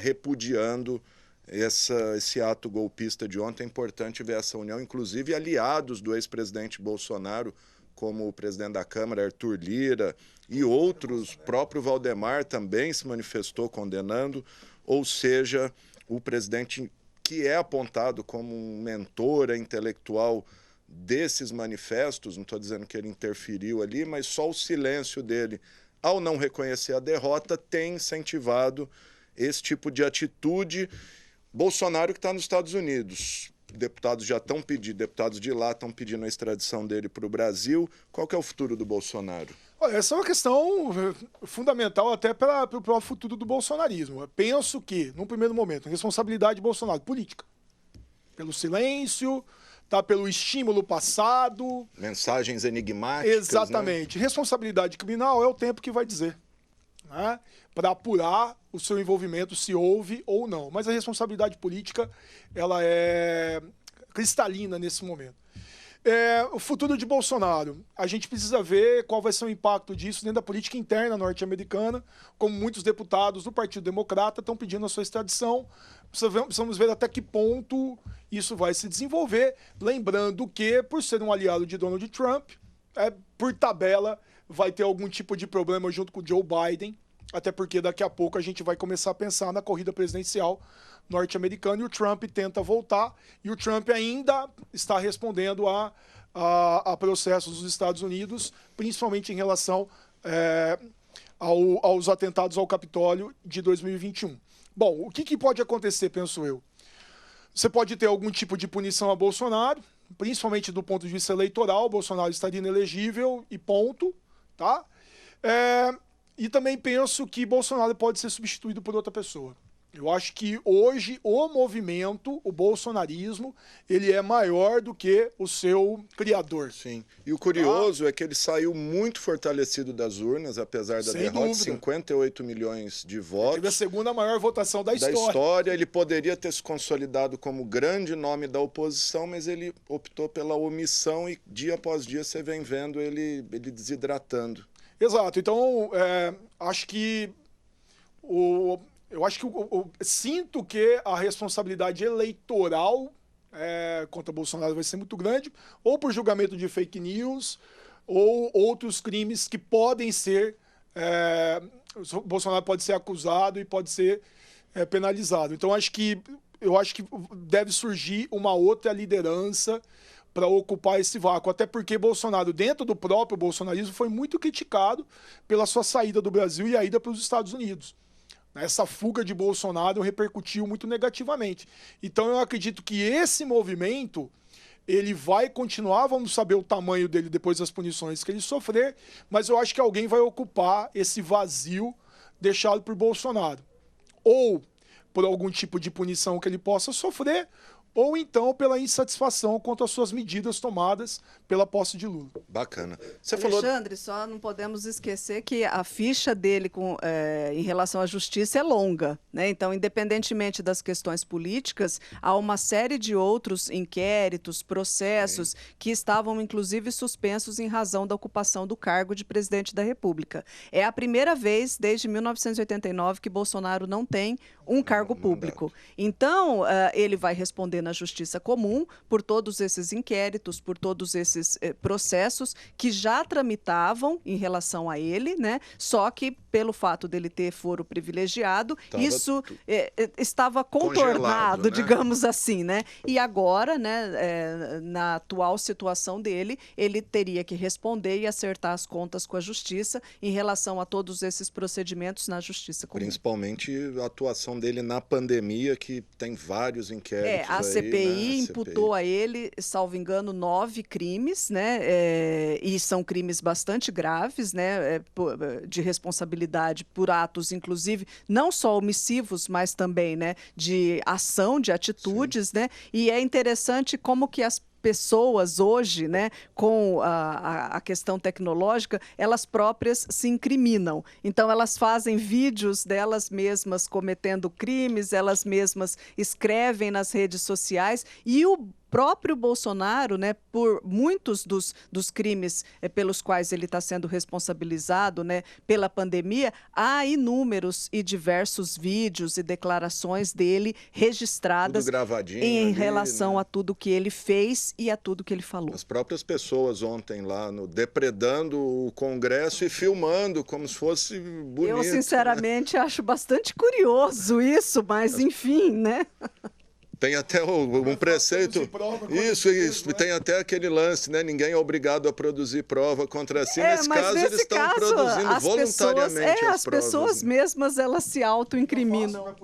[SPEAKER 1] repudiando esse ato golpista de ontem. É importante ver essa união, inclusive aliados do ex-presidente Bolsonaro, como o presidente da Câmara, Arthur Lira, e outros, próprio Valdemar também se manifestou condenando, ou seja, o presidente que é apontado como um mentor intelectual desses manifestos, não estou dizendo que ele interferiu ali, mas só o silêncio dele, ao não reconhecer a derrota, tem incentivado esse tipo de atitude. Bolsonaro que está nos Estados Unidos, deputados já estão pedindo, deputados de lá estão pedindo a extradição dele para o Brasil. Qual que é o futuro do Bolsonaro?
[SPEAKER 3] Essa é uma questão fundamental até para o futuro do bolsonarismo. Eu penso que, num primeiro momento, a responsabilidade de Bolsonaro política, pelo silêncio, tá, pelo estímulo passado.
[SPEAKER 1] Mensagens enigmáticas.
[SPEAKER 3] Exatamente. Né? Responsabilidade criminal é o tempo que vai dizer, né? Para apurar o seu envolvimento, se houve ou não. Mas a responsabilidade política, ela é cristalina nesse momento. O futuro de Bolsonaro, a gente precisa ver qual vai ser o impacto disso dentro da política interna norte-americana, como muitos deputados do Partido Democrata estão pedindo a sua extradição. Precisamos ver até que ponto isso vai se desenvolver, lembrando que, por ser um aliado de Donald Trump, por tabela, vai ter algum tipo de problema junto com o Joe Biden, até porque daqui a pouco a gente vai começar a pensar na corrida presidencial norte-americana e o Trump tenta voltar, e o Trump ainda está respondendo a processos dos Estados Unidos, principalmente em relação aos atentados ao Capitólio de 2021. Bom, o que pode acontecer, penso eu? Você pode ter algum tipo de punição a Bolsonaro, principalmente do ponto de vista eleitoral. Bolsonaro estaria inelegível e ponto, tá? E também penso que Bolsonaro pode ser substituído por outra pessoa. Eu acho que hoje o movimento, o bolsonarismo, ele é maior do que o seu criador.
[SPEAKER 1] Sim. E o curioso é que ele saiu muito fortalecido das urnas, apesar da derrota, 58 milhões de votos.
[SPEAKER 3] Teve a segunda maior votação da história.
[SPEAKER 1] Ele poderia ter se consolidado como grande nome da oposição, mas ele optou pela omissão e dia após dia você vem vendo ele desidratando.
[SPEAKER 3] Exato. Então, acho que sinto que a responsabilidade eleitoral contra Bolsonaro vai ser muito grande, ou por julgamento de fake news, ou outros crimes que podem ser... Bolsonaro pode ser acusado e pode ser penalizado. Então, eu acho que deve surgir uma outra liderança para ocupar esse vácuo. Até porque Bolsonaro, dentro do próprio bolsonarismo, foi muito criticado pela sua saída do Brasil e a ida para os Estados Unidos. Essa fuga de Bolsonaro repercutiu muito negativamente. Então eu acredito que esse movimento ele vai continuar, vamos saber o tamanho dele depois das punições que ele sofrer, mas eu acho que alguém vai ocupar esse vazio deixado por Bolsonaro. Ou por algum tipo de punição que ele possa sofrer, ou então pela insatisfação quanto às suas medidas tomadas pela posse de Lula.
[SPEAKER 1] Bacana.
[SPEAKER 2] Você Alexandre, só não podemos esquecer que a ficha dele em relação à justiça é longa, né? Então, independentemente das questões políticas, há uma série de outros inquéritos, processos que estavam, inclusive, suspensos em razão da ocupação do cargo de presidente da República. É a primeira vez desde 1989 que Bolsonaro não tem um cargo público. Então, ele vai responder na Justiça Comum por todos esses inquéritos, por todos esses processos que já tramitavam em relação a ele, né? Só que pelo fato dele ter foro privilegiado, isso estava contornado, né? Digamos assim, né? E agora, né, na atual situação dele, ele teria que responder e acertar as contas com a Justiça em relação a todos esses procedimentos na Justiça Comum.
[SPEAKER 1] Principalmente a atuação dele na pandemia, que tem vários inquéritos.
[SPEAKER 2] A CPI imputou a ele, salvo engano, 9 crimes, né? E são crimes bastante graves, né? De responsabilidade por atos, inclusive, não só omissivos, mas também, né, de ação, de atitudes, né? E é interessante como que as pessoas hoje, né, com a questão tecnológica, elas próprias se incriminam. Então, elas fazem vídeos delas mesmas cometendo crimes, elas mesmas escrevem nas redes sociais e o próprio Bolsonaro, né, por muitos dos crimes pelos quais ele está sendo responsabilizado, né, pela pandemia, há inúmeros e diversos vídeos e declarações dele registradas em relação, né, a tudo que ele fez e a tudo que ele falou.
[SPEAKER 1] As próprias pessoas ontem lá depredando o Congresso e filmando como se fosse bonito.
[SPEAKER 2] Eu, sinceramente, acho bastante curioso isso, mas enfim, né?
[SPEAKER 1] Tem até um preceito. Isso. Tem até aquele lance, né? Ninguém é obrigado a produzir prova contra si. Nesse caso, eles estão produzindo voluntariamente as provas.
[SPEAKER 2] As pessoas mesmas, elas se auto-incriminam.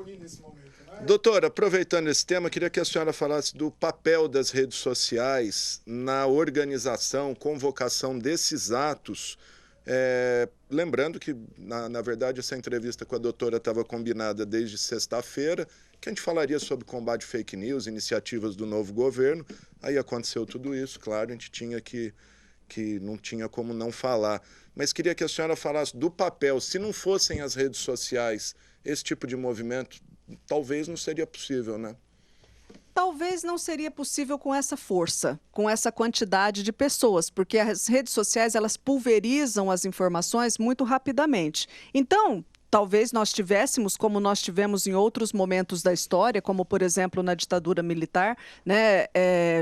[SPEAKER 1] Doutora, aproveitando esse tema, queria que a senhora falasse do papel das redes sociais na organização, convocação desses atos. Lembrando que, na verdade, essa entrevista com a doutora estava combinada desde sexta-feira, que a gente falaria sobre combate fake news, iniciativas do novo governo. Aí aconteceu tudo isso, claro, a gente tinha que não tinha como não falar. Mas queria que a senhora falasse do papel. Se não fossem as redes sociais, esse tipo de movimento talvez não seria possível, né?
[SPEAKER 2] Talvez não seria possível com essa força, com essa quantidade de pessoas, porque as redes sociais, elas pulverizam as informações muito rapidamente. Então, talvez nós tivéssemos, como nós tivemos em outros momentos da história, como, por exemplo, na ditadura militar, né,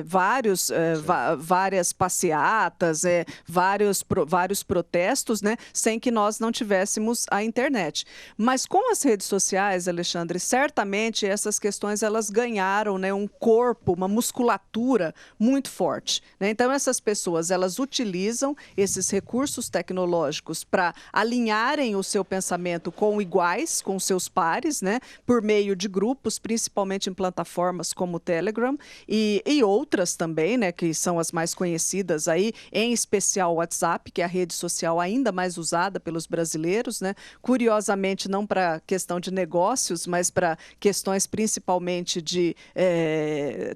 [SPEAKER 2] várias passeatas, vários protestos, né, sem que nós não tivéssemos a internet. Mas com as redes sociais, Alexandre, certamente essas questões elas ganharam, né, um corpo, uma musculatura muito forte, né? Então, essas pessoas elas utilizam esses recursos tecnológicos para alinharem o seu pensamento com iguais, com seus pares, né, por meio de grupos, principalmente em plataformas como o Telegram e outras também, né, que são as mais conhecidas aí, em especial o WhatsApp, que é a rede social ainda mais usada pelos brasileiros, né, curiosamente não para questão de negócios, mas para questões principalmente de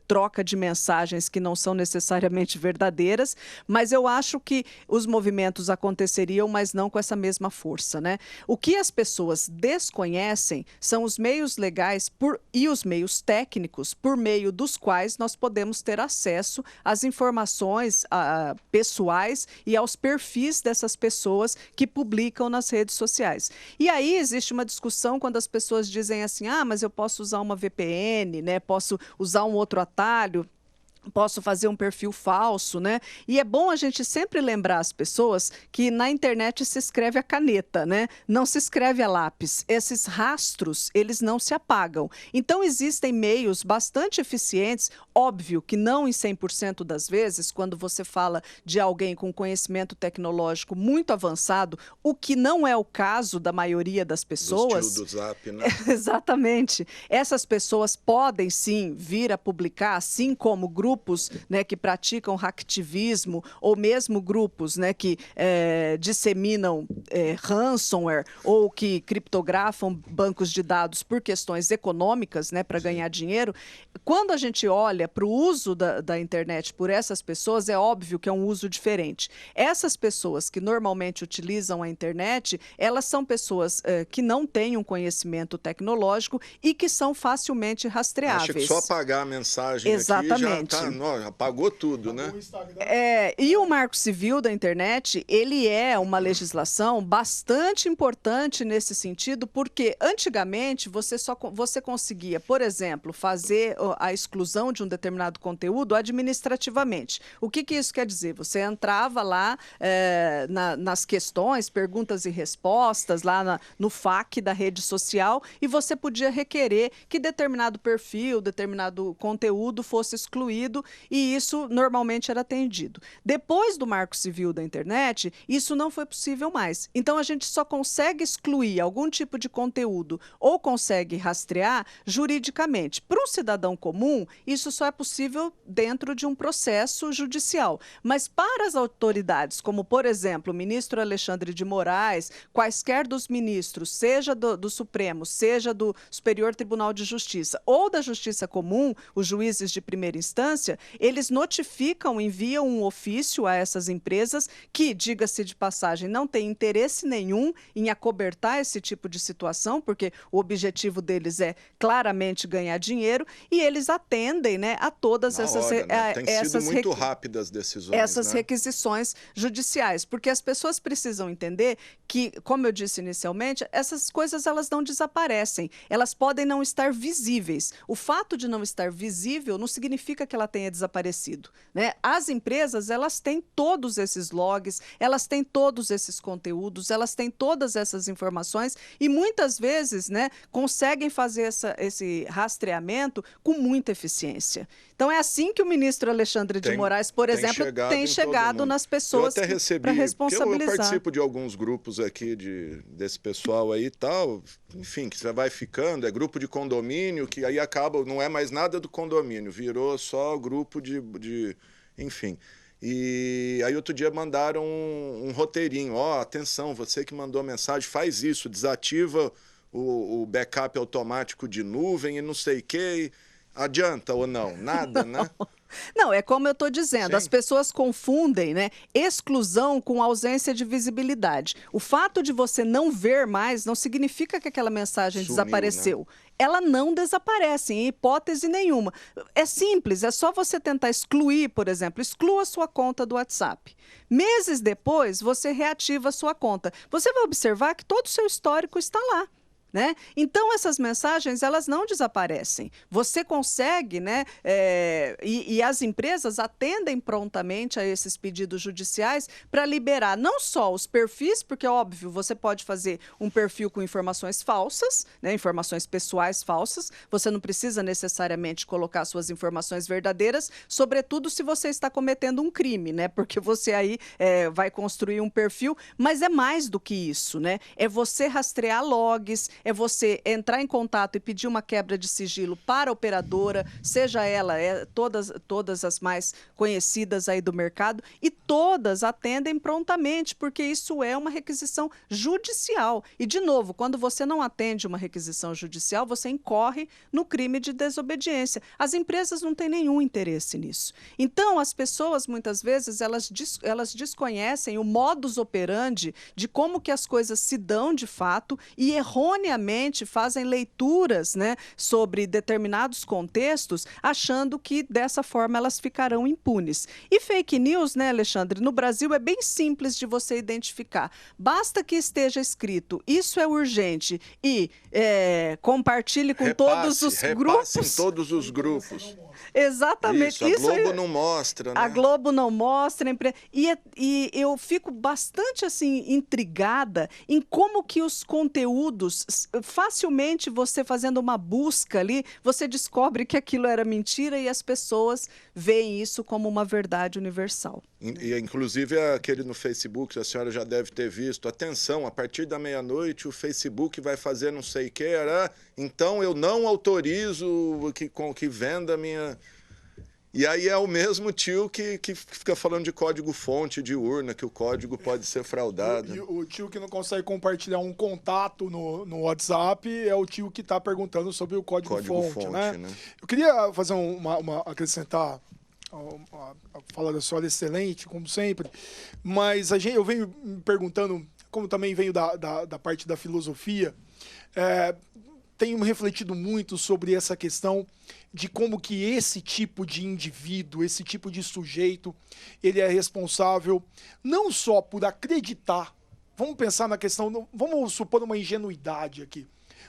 [SPEAKER 2] troca de mensagens que não são necessariamente verdadeiras, mas eu acho que os movimentos aconteceriam, mas não com essa mesma força, né? O que as pessoas desconhecem são os meios legais e os meios técnicos por meio dos quais nós podemos ter acesso às informações pessoais e aos perfis dessas pessoas que publicam nas redes sociais. E aí existe uma discussão quando as pessoas dizem assim, mas eu posso usar uma VPN, né? Posso usar um outro atalho. Posso fazer um perfil falso, né? E é bom a gente sempre lembrar as pessoas que na internet se escreve a caneta, né? Não se escreve a lápis. Esses rastros, eles não se apagam. Então, existem meios bastante eficientes, óbvio que não em 100% das vezes, quando você fala de alguém com conhecimento tecnológico muito avançado, o que não é o caso da maioria das pessoas.
[SPEAKER 1] Do Zap, né?
[SPEAKER 2] Exatamente. Essas pessoas podem, sim, vir a publicar, assim como grupos, né, que praticam hacktivismo, ou mesmo grupos, né, que disseminam ransomware ou que criptografam bancos de dados por questões econômicas, né, para ganhar dinheiro. Quando a gente olha para o uso da internet por essas pessoas, é óbvio que é um uso diferente. Essas pessoas que normalmente utilizam a internet, elas são pessoas que não têm um conhecimento tecnológico e que são facilmente rastreáveis.
[SPEAKER 1] Acho que só apagar a mensagem
[SPEAKER 2] exatamente.
[SPEAKER 1] Aqui já apagou tudo, né?
[SPEAKER 2] E o Marco Civil da internet, ele é uma legislação bastante importante nesse sentido, porque antigamente você conseguia, por exemplo, fazer a exclusão de um determinado conteúdo administrativamente. O que isso quer dizer? Você entrava lá nas questões, perguntas e respostas, lá no FAQ da rede social, e você podia requerer que determinado perfil, determinado conteúdo fosse excluído, e isso normalmente era atendido. Depois do Marco Civil da internet, isso não foi possível mais. Então, a gente só consegue excluir algum tipo de conteúdo ou consegue rastrear juridicamente. Para um cidadão comum, isso só é possível dentro de um processo judicial. Mas para as autoridades, como, por exemplo, o ministro Alexandre de Moraes, quaisquer dos ministros, seja do Supremo, seja do Superior Tribunal de Justiça ou da Justiça Comum, os juízes de primeira instância, eles notificam, enviam um ofício a essas empresas que, diga-se de passagem, não têm interesse nenhum em acobertar esse tipo de situação, porque o objetivo deles é claramente ganhar dinheiro, e eles atendem, né, a todas essas...
[SPEAKER 1] Tem sido muito rápidas as decisões.
[SPEAKER 2] Essas requisições judiciais, porque as pessoas precisam entender que, como eu disse inicialmente, essas coisas elas não desaparecem, elas podem não estar visíveis. O fato de não estar visível não significa que ela tenha desaparecido, né? As empresas, elas têm todos esses logs, elas têm todos esses conteúdos, elas têm todas essas informações e muitas vezes, né, conseguem fazer esse rastreamento com muita eficiência. Então, é assim que o ministro Alexandre de Moraes, por exemplo, tem chegado nas pessoas para responsabilizar.
[SPEAKER 1] Eu participo de alguns grupos aqui desse pessoal aí e tal, enfim, que você vai ficando, é grupo de condomínio, que aí acaba, não é mais nada do condomínio, virou só grupo enfim. E aí outro dia mandaram um roteirinho, atenção, você que mandou mensagem, faz isso, desativa o backup automático de nuvem e não sei o que, adianta ou não? Nada, né?
[SPEAKER 2] Não, é como eu estou dizendo,
[SPEAKER 1] Sim.
[SPEAKER 2] As pessoas confundem, né, exclusão com ausência de visibilidade. O fato de você não ver mais não significa que aquela mensagem desapareceu. Né? Ela não desaparece, em hipótese nenhuma. É simples, é só você tentar excluir, por exemplo, exclua a sua conta do WhatsApp. Meses depois, você reativa a sua conta. Você vai observar que todo o seu histórico está lá. Né? Então, essas mensagens, elas não desaparecem. Você consegue, né? E as empresas atendem prontamente a esses pedidos judiciais para liberar não só os perfis, porque, óbvio, você pode fazer um perfil com informações falsas, né? Informações pessoais falsas. Você não precisa necessariamente colocar suas informações verdadeiras, sobretudo se você está cometendo um crime, né? Porque você aí vai construir um perfil, mas é mais do que isso, né? É você rastrear logs, é você entrar em contato e pedir uma quebra de sigilo para a operadora, seja ela todas as mais conhecidas aí do mercado, e todas atendem prontamente, porque isso é uma requisição judicial. E, de novo, quando você não atende uma requisição judicial, você incorre no crime de desobediência. As empresas não têm nenhum interesse nisso. Então, as pessoas, muitas vezes, elas desconhecem o modus operandi de como que as coisas se dão de fato e erroneamente fazem leituras, né, sobre determinados contextos, achando que dessa forma elas ficarão impunes. E fake news, né, Alexandre, no Brasil é bem simples de você identificar. Basta que esteja escrito, isso é urgente, e compartilhe com todos os grupos.
[SPEAKER 1] Repasse em todos os grupos.
[SPEAKER 2] Exatamente.
[SPEAKER 1] Isso, a Globo não mostra, né?
[SPEAKER 2] A Globo não mostra. E eu fico bastante assim intrigada em como que os conteúdos, facilmente você fazendo uma busca ali, você descobre que aquilo era mentira e as pessoas veem isso como uma verdade universal.
[SPEAKER 1] E, inclusive, aquele no Facebook, a senhora já deve ter visto. Atenção, a partir da meia-noite o Facebook vai fazer não sei o que, então eu não autorizo que venda minha... E aí é o mesmo tio que fica falando de código-fonte de urna, que o código pode ser fraudado.
[SPEAKER 3] E o tio que não consegue compartilhar um contato no WhatsApp é o tio que está perguntando sobre o código-fonte, né? Eu queria fazer acrescentar a fala da senhora excelente, como sempre, mas eu venho me perguntando, como também venho da parte da filosofia, tenho refletido muito sobre essa questão de como que esse tipo de indivíduo, esse tipo de sujeito, ele é responsável não só por acreditar, vamos pensar na questão, vamos supor uma ingenuidade aqui,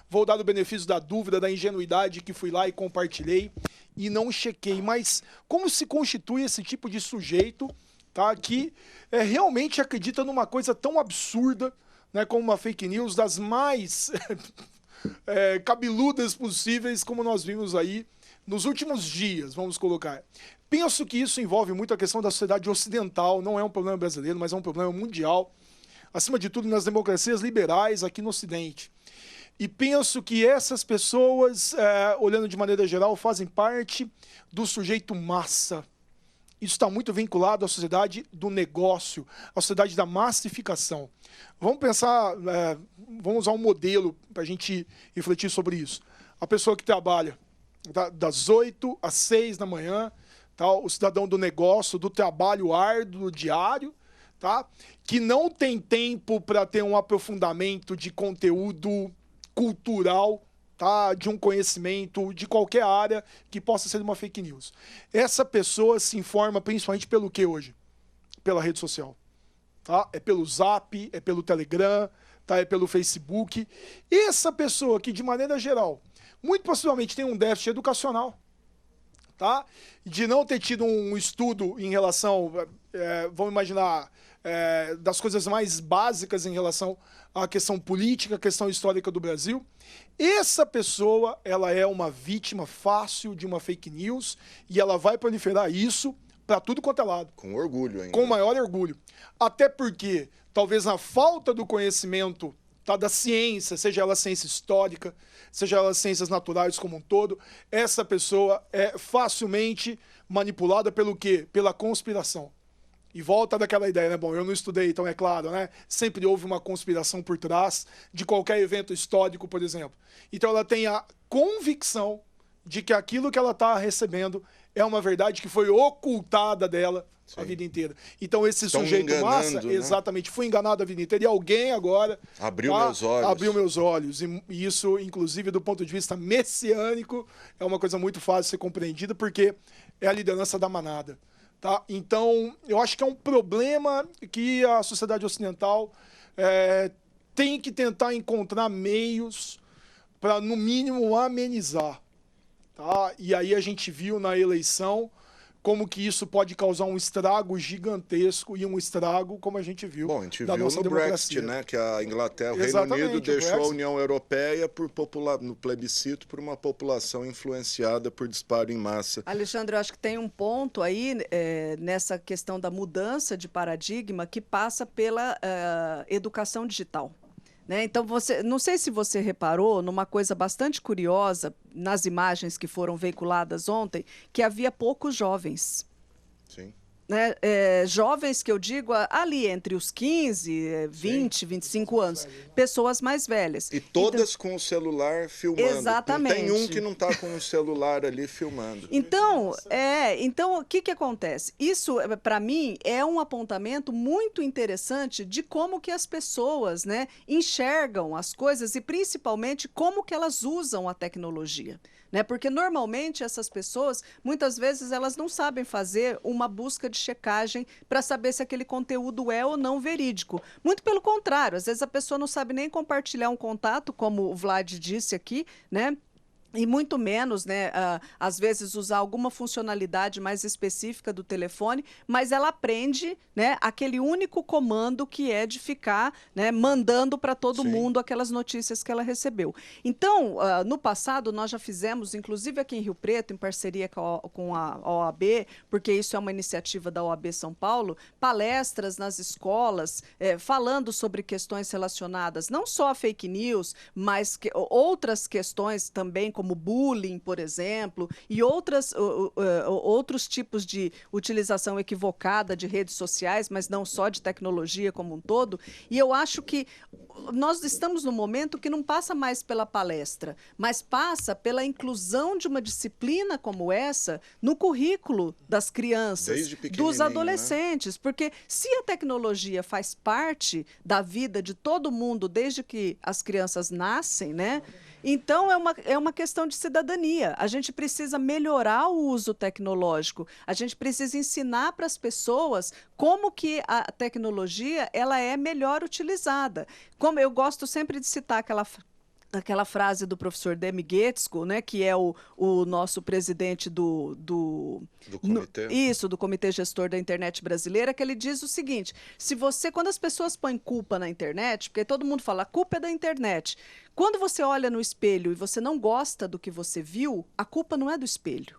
[SPEAKER 3] vou dar o benefício da dúvida, da ingenuidade que fui lá e compartilhei e não chequei, mas como se constitui esse tipo de sujeito, tá, que realmente acredita numa coisa tão absurda, né, como uma fake news das mais... cabeludas possíveis, como nós vimos aí nos últimos dias, vamos colocar. Penso que isso envolve muito a questão da sociedade ocidental, não é um problema brasileiro, mas é um problema mundial, acima de tudo nas democracias liberais aqui no Ocidente. E penso que essas pessoas, olhando de maneira geral, fazem parte do sujeito massa. Isso está muito vinculado à sociedade do negócio, à sociedade da massificação. Vamos pensar, vamos usar um modelo para a gente refletir sobre isso. A pessoa que trabalha das 8 às 6 da manhã, tá? O cidadão do negócio, do trabalho árduo, diário, tá? Que não tem tempo para ter um aprofundamento de conteúdo cultural, tá, de um conhecimento de qualquer área que possa ser uma fake news. Essa pessoa se informa principalmente pelo que hoje? Pela rede social. Tá? É pelo Zap, é pelo Telegram, tá? É pelo Facebook. Essa pessoa que, de maneira geral, muito possivelmente tem um déficit educacional, tá? De não ter tido um estudo em relação, vamos imaginar, das coisas mais básicas em relação à questão política, à questão histórica do Brasil. Essa pessoa, ela é uma vítima fácil de uma fake news e ela vai proliferar isso para tudo quanto é lado.
[SPEAKER 1] Com orgulho ainda.
[SPEAKER 3] Com maior orgulho. Até porque, talvez na falta do conhecimento, tá, da ciência, seja ela ciência histórica, seja ela ciências naturais como um todo, essa pessoa é facilmente manipulada pelo quê? Pela conspiração. E volta daquela ideia, né? Bom, eu não estudei, então é claro, né? Sempre houve uma conspiração por trás de qualquer evento histórico, por exemplo. Então ela tem a convicção de que aquilo que ela está recebendo é uma verdade que foi ocultada dela a vida inteira. Então esse sujeito massa, né? Exatamente, foi enganado a vida inteira. E alguém agora...
[SPEAKER 1] Abriu meus olhos.
[SPEAKER 3] Abriu meus olhos. E isso, inclusive, do ponto de vista messiânico, é uma coisa muito fácil de ser compreendida, porque é a liderança da manada. Tá? Então, eu acho que é um problema que a sociedade ocidental tem que tentar encontrar meios para, no mínimo, amenizar. Tá? E aí a gente viu na eleição como que isso pode causar um estrago gigantesco e um estrago, como a gente viu,
[SPEAKER 1] bom, a gente
[SPEAKER 3] da
[SPEAKER 1] viu
[SPEAKER 3] nossa
[SPEAKER 1] no
[SPEAKER 3] democracia.
[SPEAKER 1] Brexit, né, que a Inglaterra, o Reino Unido deixou a União Europeia no plebiscito por uma população influenciada por disparo em massa.
[SPEAKER 2] Alexandre, eu acho que tem um ponto aí nessa questão da mudança de paradigma que passa pela educação digital. Né? Então, não sei se você reparou numa coisa bastante curiosa nas imagens que foram veiculadas ontem, que havia poucos jovens.
[SPEAKER 1] Sim.
[SPEAKER 2] Né? Jovens que eu digo ali entre os 15, 20, sim, 25 anos, pessoas mais velhas.
[SPEAKER 1] E todas então, com o celular filmando.
[SPEAKER 2] Exatamente.
[SPEAKER 1] Não tem um que não está com o celular ali filmando.
[SPEAKER 2] Então, o que acontece? Isso, para mim, é um apontamento muito interessante de como que as pessoas, né, enxergam as coisas e principalmente como que elas usam a tecnologia. Né? Porque normalmente essas pessoas, muitas vezes, elas não sabem fazer uma busca de checagem para saber se aquele conteúdo é ou não verídico. Muito pelo contrário, às vezes a pessoa não sabe nem compartilhar um contato, como o Vlad disse aqui, né? E muito menos, né, às vezes usar alguma funcionalidade mais específica do telefone, mas ela aprende, né, aquele único comando que é de ficar, né, mandando para todo
[SPEAKER 1] Sim.
[SPEAKER 2] mundo aquelas notícias que ela recebeu. Então, no passado, nós já fizemos, inclusive aqui em Rio Preto, em parceria com a OAB, porque isso é uma iniciativa da OAB São Paulo, palestras nas escolas, falando sobre questões relacionadas não só a fake news, mas outras questões também, como bullying, por exemplo, e outros tipos de utilização equivocada de redes sociais, mas não só de tecnologia como um todo. E eu acho que nós estamos num momento que não passa mais pela palestra, mas passa pela inclusão de uma disciplina como essa no currículo das crianças,
[SPEAKER 1] Desde
[SPEAKER 2] dos
[SPEAKER 1] pequenininho,
[SPEAKER 2] adolescentes, porque se a tecnologia faz parte da vida de todo mundo desde que as crianças nascem, né? Então, é uma questão de cidadania. A gente precisa melhorar o uso tecnológico. A gente precisa ensinar para as pessoas como que a tecnologia ela é melhor utilizada. Como eu gosto sempre de citar aquela frase do professor Demi Guetzko, né, que é o nosso presidente
[SPEAKER 1] Do comitê.
[SPEAKER 2] do Comitê Gestor da Internet Brasileira, que ele diz o seguinte: quando as pessoas põem culpa na internet, porque todo mundo fala, a culpa é da internet. Quando você olha no espelho e você não gosta do que você viu, a culpa não é do espelho.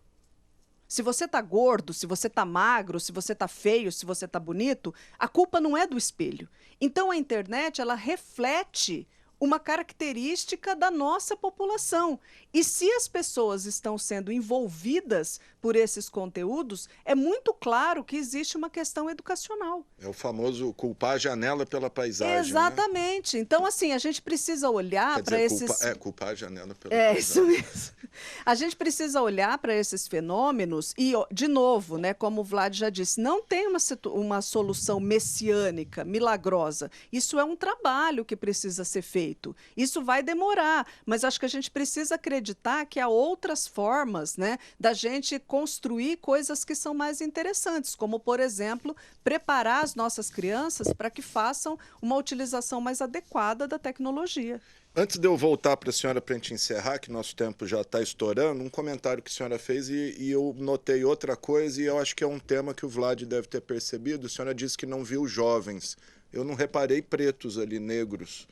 [SPEAKER 2] Se você está gordo, se você está magro, se você está feio, se você está bonito, a culpa não é do espelho. Então, a internet, ela reflete uma característica da nossa população. E se as pessoas estão sendo envolvidas por esses conteúdos, é muito claro que existe uma questão educacional.
[SPEAKER 1] É o famoso culpar a janela pela paisagem.
[SPEAKER 2] Exatamente.
[SPEAKER 1] Né?
[SPEAKER 2] Então, assim, a gente precisa olhar para esses...
[SPEAKER 1] culpar a janela pela paisagem.
[SPEAKER 2] Isso mesmo. A gente precisa olhar para esses fenômenos e, de novo, né, como o Vlad já disse, não tem uma solução messiânica, milagrosa. Isso é um trabalho que precisa ser feito. Isso vai demorar, mas acho que a gente precisa acreditar que há outras formas, né, da gente construir coisas que são mais interessantes, como, por exemplo, preparar as nossas crianças para que façam uma utilização mais adequada da tecnologia.
[SPEAKER 1] Antes de eu voltar para a senhora para a gente encerrar, que nosso tempo já está estourando, um comentário que a senhora fez e eu notei outra coisa e eu acho que é um tema que o Vlad deve ter percebido. A senhora disse que não viu jovens. Eu não reparei pretos ali, negros,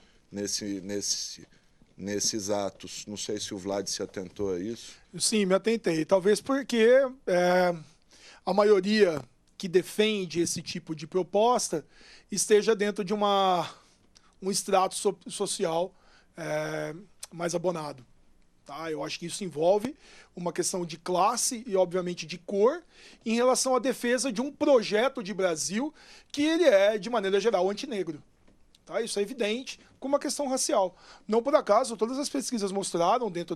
[SPEAKER 1] nesses atos. Não sei se o Vlad se atentou a isso.
[SPEAKER 3] Sim, me atentei. Talvez porque a maioria que defende esse tipo de proposta esteja dentro de um extrato social mais abonado. Tá? Eu acho que isso envolve uma questão de classe e, obviamente, de cor em relação à defesa de um projeto de Brasil que ele é, de maneira geral, antinegro. Tá? Isso é evidente como uma questão racial. Não por acaso, todas as pesquisas mostraram, dentro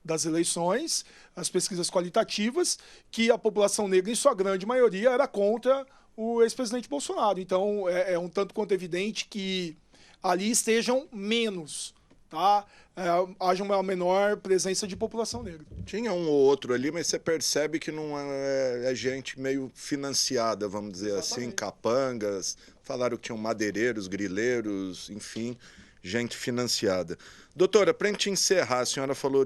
[SPEAKER 3] das eleições, as pesquisas qualitativas, que a população negra, em sua grande maioria, era contra o ex-presidente Bolsonaro. Então, é um tanto quanto evidente que ali estejam menos, tá? Haja uma menor presença de população negra.
[SPEAKER 1] Tinha um ou outro ali, mas você percebe que não é gente meio financiada, vamos dizer assim, capangas. Falaram que tinham madeireiros, grileiros, enfim, gente financiada. Doutora, para a gente encerrar, a senhora falou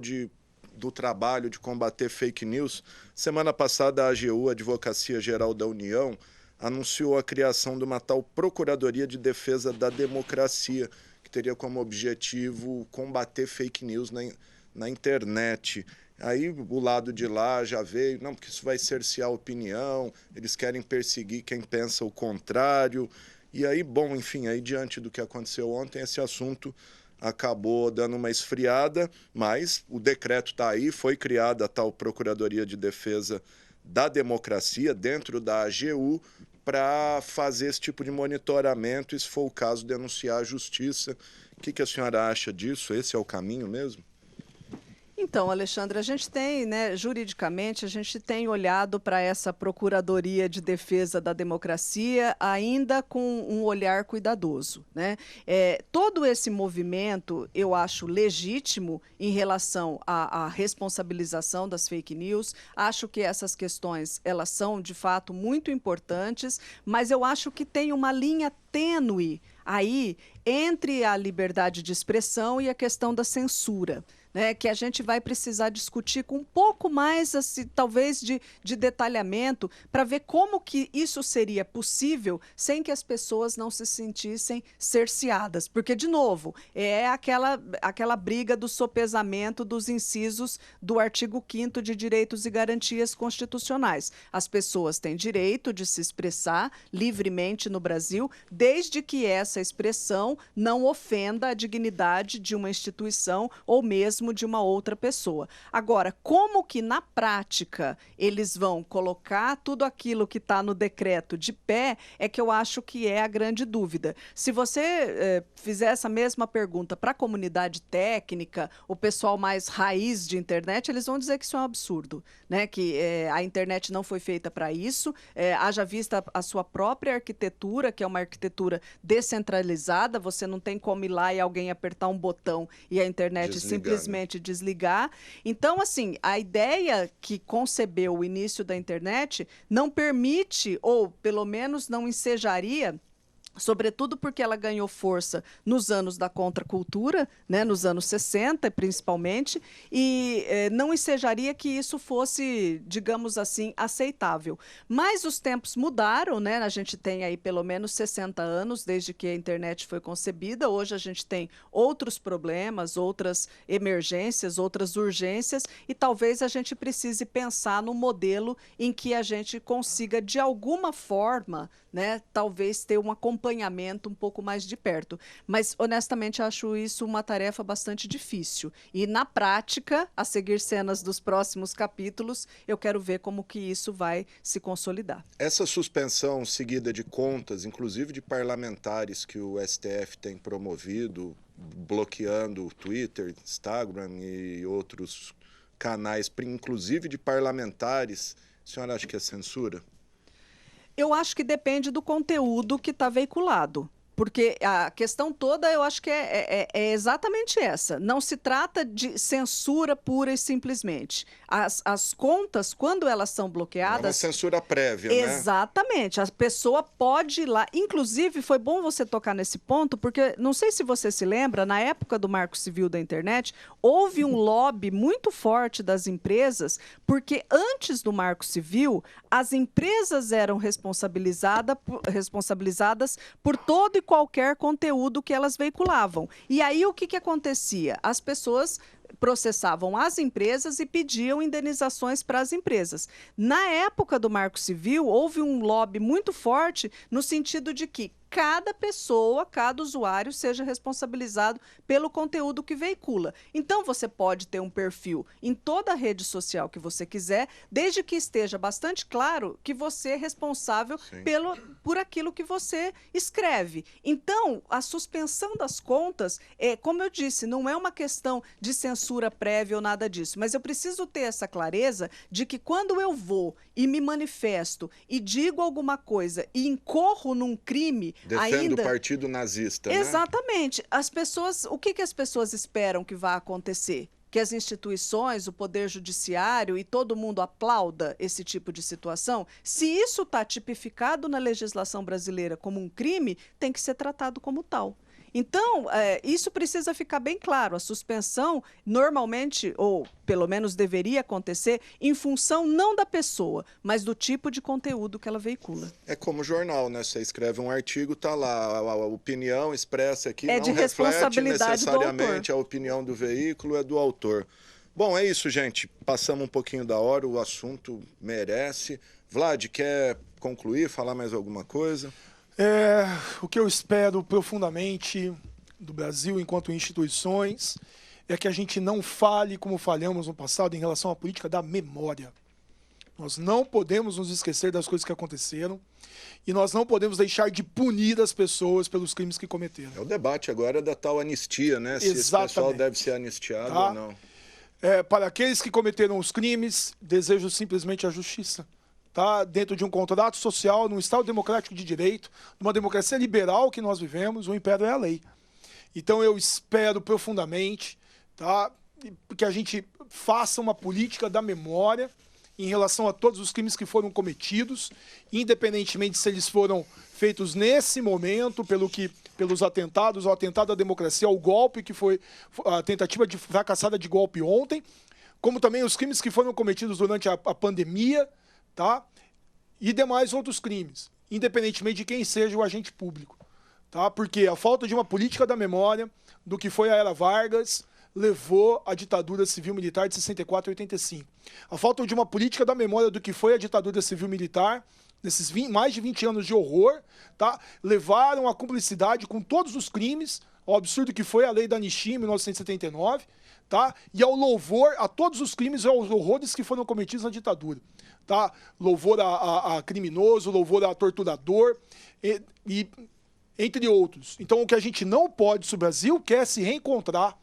[SPEAKER 1] do trabalho de combater fake news. Semana passada, a AGU, a Advocacia Geral da União, anunciou a criação de uma tal Procuradoria de Defesa da Democracia, que teria como objetivo combater fake news na internet. Aí o lado de lá já veio, não, porque isso vai cercear a opinião, eles querem perseguir quem pensa o contrário. E aí, bom, enfim, aí diante do que aconteceu ontem, esse assunto acabou dando uma esfriada, mas o decreto está aí, foi criada a tal Procuradoria de Defesa da Democracia dentro da AGU para fazer esse tipo de monitoramento e, se for o caso, denunciar a justiça. O que a senhora acha disso? Esse é o caminho mesmo?
[SPEAKER 2] Então, Alexandre, a gente tem, né, juridicamente, a gente tem olhado para essa Procuradoria de Defesa da Democracia ainda com um olhar cuidadoso, né? Todo esse movimento eu acho legítimo em relação à responsabilização das fake news. Acho que essas questões, elas são, de fato, muito importantes, mas eu acho que tem uma linha tênue aí entre a liberdade de expressão e a questão da censura. né, que a gente vai precisar discutir com um pouco mais, assim, talvez, de detalhamento, para ver como que isso seria possível sem que as pessoas não se sentissem cerceadas. Porque, de novo, é aquela briga do sopesamento dos incisos do artigo 5º de Direitos e Garantias Constitucionais. As pessoas têm direito de se expressar livremente no Brasil, desde que essa expressão não ofenda a dignidade de uma instituição ou mesmo de uma outra pessoa. Agora, como que na prática eles vão colocar tudo aquilo que está no decreto de pé, é que eu acho que é a grande dúvida. Se você fizer essa mesma pergunta para a comunidade técnica, o pessoal mais raiz de internet, eles vão dizer que isso é um absurdo, né? Que a internet não foi feita para isso, haja vista a sua própria arquitetura, que é uma arquitetura descentralizada, você não tem como ir lá e alguém apertar um botão e a internet simplesmente desligar. Então, assim, a ideia que concebeu o início da internet não permite, ou pelo menos não ensejaria, sobretudo porque ela ganhou força nos anos da contracultura, né, nos anos 60, principalmente, e não ensejaria que isso fosse, digamos assim, aceitável. Mas os tempos mudaram, né? A gente tem aí pelo menos 60 anos desde que a internet foi concebida. Hoje a gente tem outros problemas, outras emergências, outras urgências, e talvez a gente precise pensar no modelo em que a gente consiga, de alguma forma, né, talvez ter um acompanhamento um pouco mais de perto. Mas, honestamente, acho isso uma tarefa bastante difícil. E, na prática, a seguir cenas dos próximos capítulos, eu quero ver como que isso vai se consolidar.
[SPEAKER 1] Essa suspensão seguida de contas, inclusive de parlamentares que o STF tem promovido, bloqueando o Twitter, Instagram e outros canais, inclusive de parlamentares, a senhora acha que é censura?
[SPEAKER 2] Eu acho que depende do conteúdo que está veiculado. Porque a questão toda, eu acho que é exatamente essa. Não se trata de censura pura e simplesmente. As contas, quando elas são bloqueadas... É uma
[SPEAKER 1] censura prévia, né?
[SPEAKER 2] Exatamente. A pessoa pode ir lá. Inclusive, foi bom você tocar nesse ponto, porque não sei se você se lembra, na época do Marco Civil da Internet, houve um lobby muito forte das empresas, porque antes do Marco Civil, as empresas eram responsabilizadas por todo e qualquer conteúdo que elas veiculavam. E aí o que acontecia? As pessoas processavam as empresas e pediam indenizações para as empresas. Na época do Marco Civil, houve um lobby muito forte no sentido de que cada pessoa, cada usuário seja responsabilizado pelo conteúdo que veicula. Então, você pode ter um perfil em toda a rede social que você quiser, desde que esteja bastante claro que você é responsável por aquilo que você escreve. Então, a suspensão das contas, como eu disse, não é uma questão de censura prévia ou nada disso, mas eu preciso ter essa clareza de que quando eu vou e me manifesto e digo alguma coisa e incorro num crime...
[SPEAKER 1] Defendo o partido nazista, né?
[SPEAKER 2] Exatamente. As pessoas, o que as pessoas esperam que vá acontecer? Que as instituições, o poder judiciário e todo mundo aplauda esse tipo de situação? Se isso está tipificado na legislação brasileira como um crime, tem que ser tratado como tal. Então, isso precisa ficar bem claro. A suspensão, normalmente, ou pelo menos deveria acontecer, em função não da pessoa, mas do tipo de conteúdo que ela veicula.
[SPEAKER 1] É como jornal, né? Você escreve um artigo, tá lá, a opinião expressa aqui não
[SPEAKER 2] de
[SPEAKER 1] reflete necessariamente a opinião do veículo, é do autor. Bom, é isso, gente. Passamos um pouquinho da hora, o assunto merece. Vlad, quer concluir, falar mais alguma coisa?
[SPEAKER 3] O que eu espero profundamente do Brasil enquanto instituições é que a gente não fale como falhamos no passado em relação à política da memória. Nós não podemos nos esquecer das coisas que aconteceram e nós não podemos deixar de punir as pessoas pelos crimes que cometeram.
[SPEAKER 1] É o debate agora da tal anistia, né? Se esse pessoal deve ser anistiado ou não.
[SPEAKER 3] Para aqueles que cometeram os crimes, desejo simplesmente a justiça. Tá? Dentro de um contrato social, num Estado democrático de direito, numa democracia liberal que nós vivemos, o império é a lei. Então eu espero profundamente, tá, que a gente faça uma política da memória em relação a todos os crimes que foram cometidos, independentemente se eles foram feitos nesse momento, pelos atentados, o atentado à democracia, o golpe que foi a tentativa de fracassada de golpe ontem, como também os crimes que foram cometidos durante a pandemia, tá? E demais outros crimes, independentemente de quem seja o agente público. Tá? Porque a falta de uma política da memória do que foi a Era Vargas levou à ditadura civil-militar de 64 e 85. A falta de uma política da memória do que foi a ditadura civil-militar, nesses mais de 20 anos de horror, tá? Levaram à cumplicidade com todos os crimes, ao absurdo que foi a lei da anistia em 1979, tá? E ao louvor a todos os crimes e aos horrores que foram cometidos na ditadura. Tá? Louvor a criminoso, louvor a torturador, e entre outros. Então, o que a gente não pode, se o Brasil quer se reencontrar,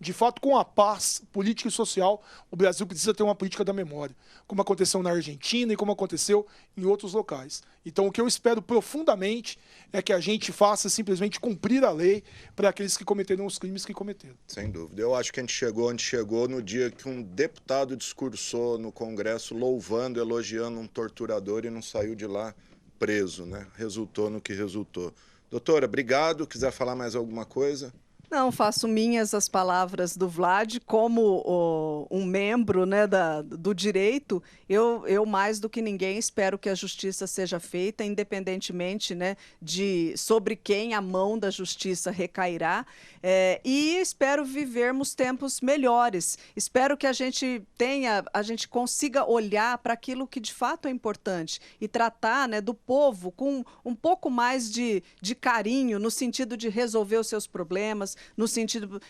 [SPEAKER 3] de fato, com a paz política e social, o Brasil precisa ter uma política da memória, como aconteceu na Argentina e como aconteceu em outros locais. Então, o que eu espero profundamente é que a gente faça simplesmente cumprir a lei para aqueles que cometeram os crimes que cometeram.
[SPEAKER 1] Sem dúvida. Eu acho que a gente chegou onde chegou no dia que um deputado discursou no Congresso louvando, elogiando um torturador e não saiu de lá preso, né? Resultou no que resultou. Doutora, obrigado. Quiser falar mais alguma coisa?
[SPEAKER 2] Não, faço minhas as palavras do Vlad, como um membro, né, do direito, eu mais do que ninguém espero que a justiça seja feita, independentemente, né, sobre quem a mão da justiça recairá, e espero vivermos tempos melhores. Espero que a gente consiga olhar para aquilo que de fato é importante e tratar, né, do povo com um pouco mais de carinho, no sentido de resolver os seus problemas, no sentido...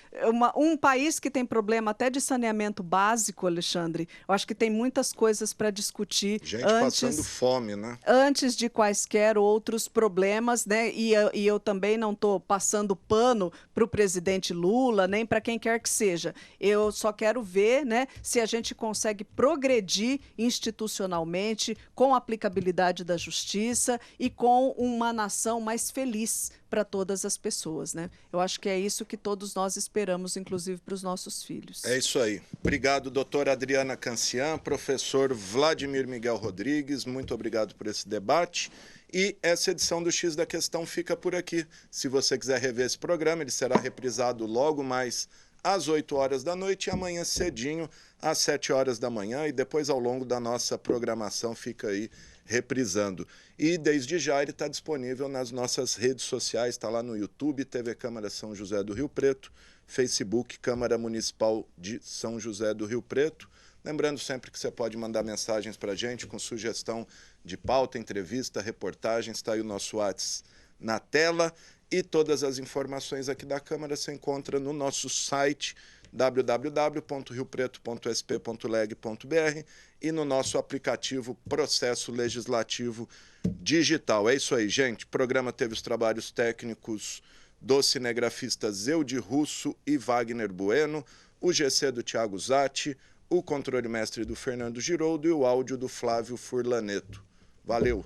[SPEAKER 2] Um país que tem problema até de saneamento básico, Alexandre, eu acho que tem muitas coisas para discutir.
[SPEAKER 1] Gente passando fome, né?
[SPEAKER 2] Antes de quaisquer outros problemas, né? E eu também não estou passando pano para o presidente Lula, nem para quem quer que seja. Eu só quero ver, né, se a gente consegue progredir institucionalmente, com a aplicabilidade da justiça e com uma nação mais feliz para todas as pessoas, né? Eu acho que é isso que todos nós esperamos, inclusive para os nossos filhos.
[SPEAKER 1] É isso aí. Obrigado, doutora Adriana Cancian, professor Vladimir Miguel Rodrigues, muito obrigado por esse debate. E essa edição do X da Questão fica por aqui. Se você quiser rever esse programa, ele será reprisado logo mais às 8 horas da noite e amanhã cedinho às 7 horas da manhã, e depois ao longo da nossa programação fica aí reprisando. E desde já ele está disponível nas nossas redes sociais, está lá no YouTube, TV Câmara São José do Rio Preto, Facebook Câmara Municipal de São José do Rio Preto. Lembrando sempre que você pode mandar mensagens para a gente com sugestão de pauta, entrevista, reportagens, está aí o nosso WhatsApp na tela, e todas as informações aqui da Câmara você encontra no nosso site www.riopreto.sp.leg.br e no nosso aplicativo Processo Legislativo Digital. É isso aí, gente. O programa teve os trabalhos técnicos dos cinegrafistas Zeude Russo e Wagner Bueno, o GC do Thiago Zatti, o controle mestre do Fernando Giroldo e o áudio do Flávio Furlaneto. Valeu!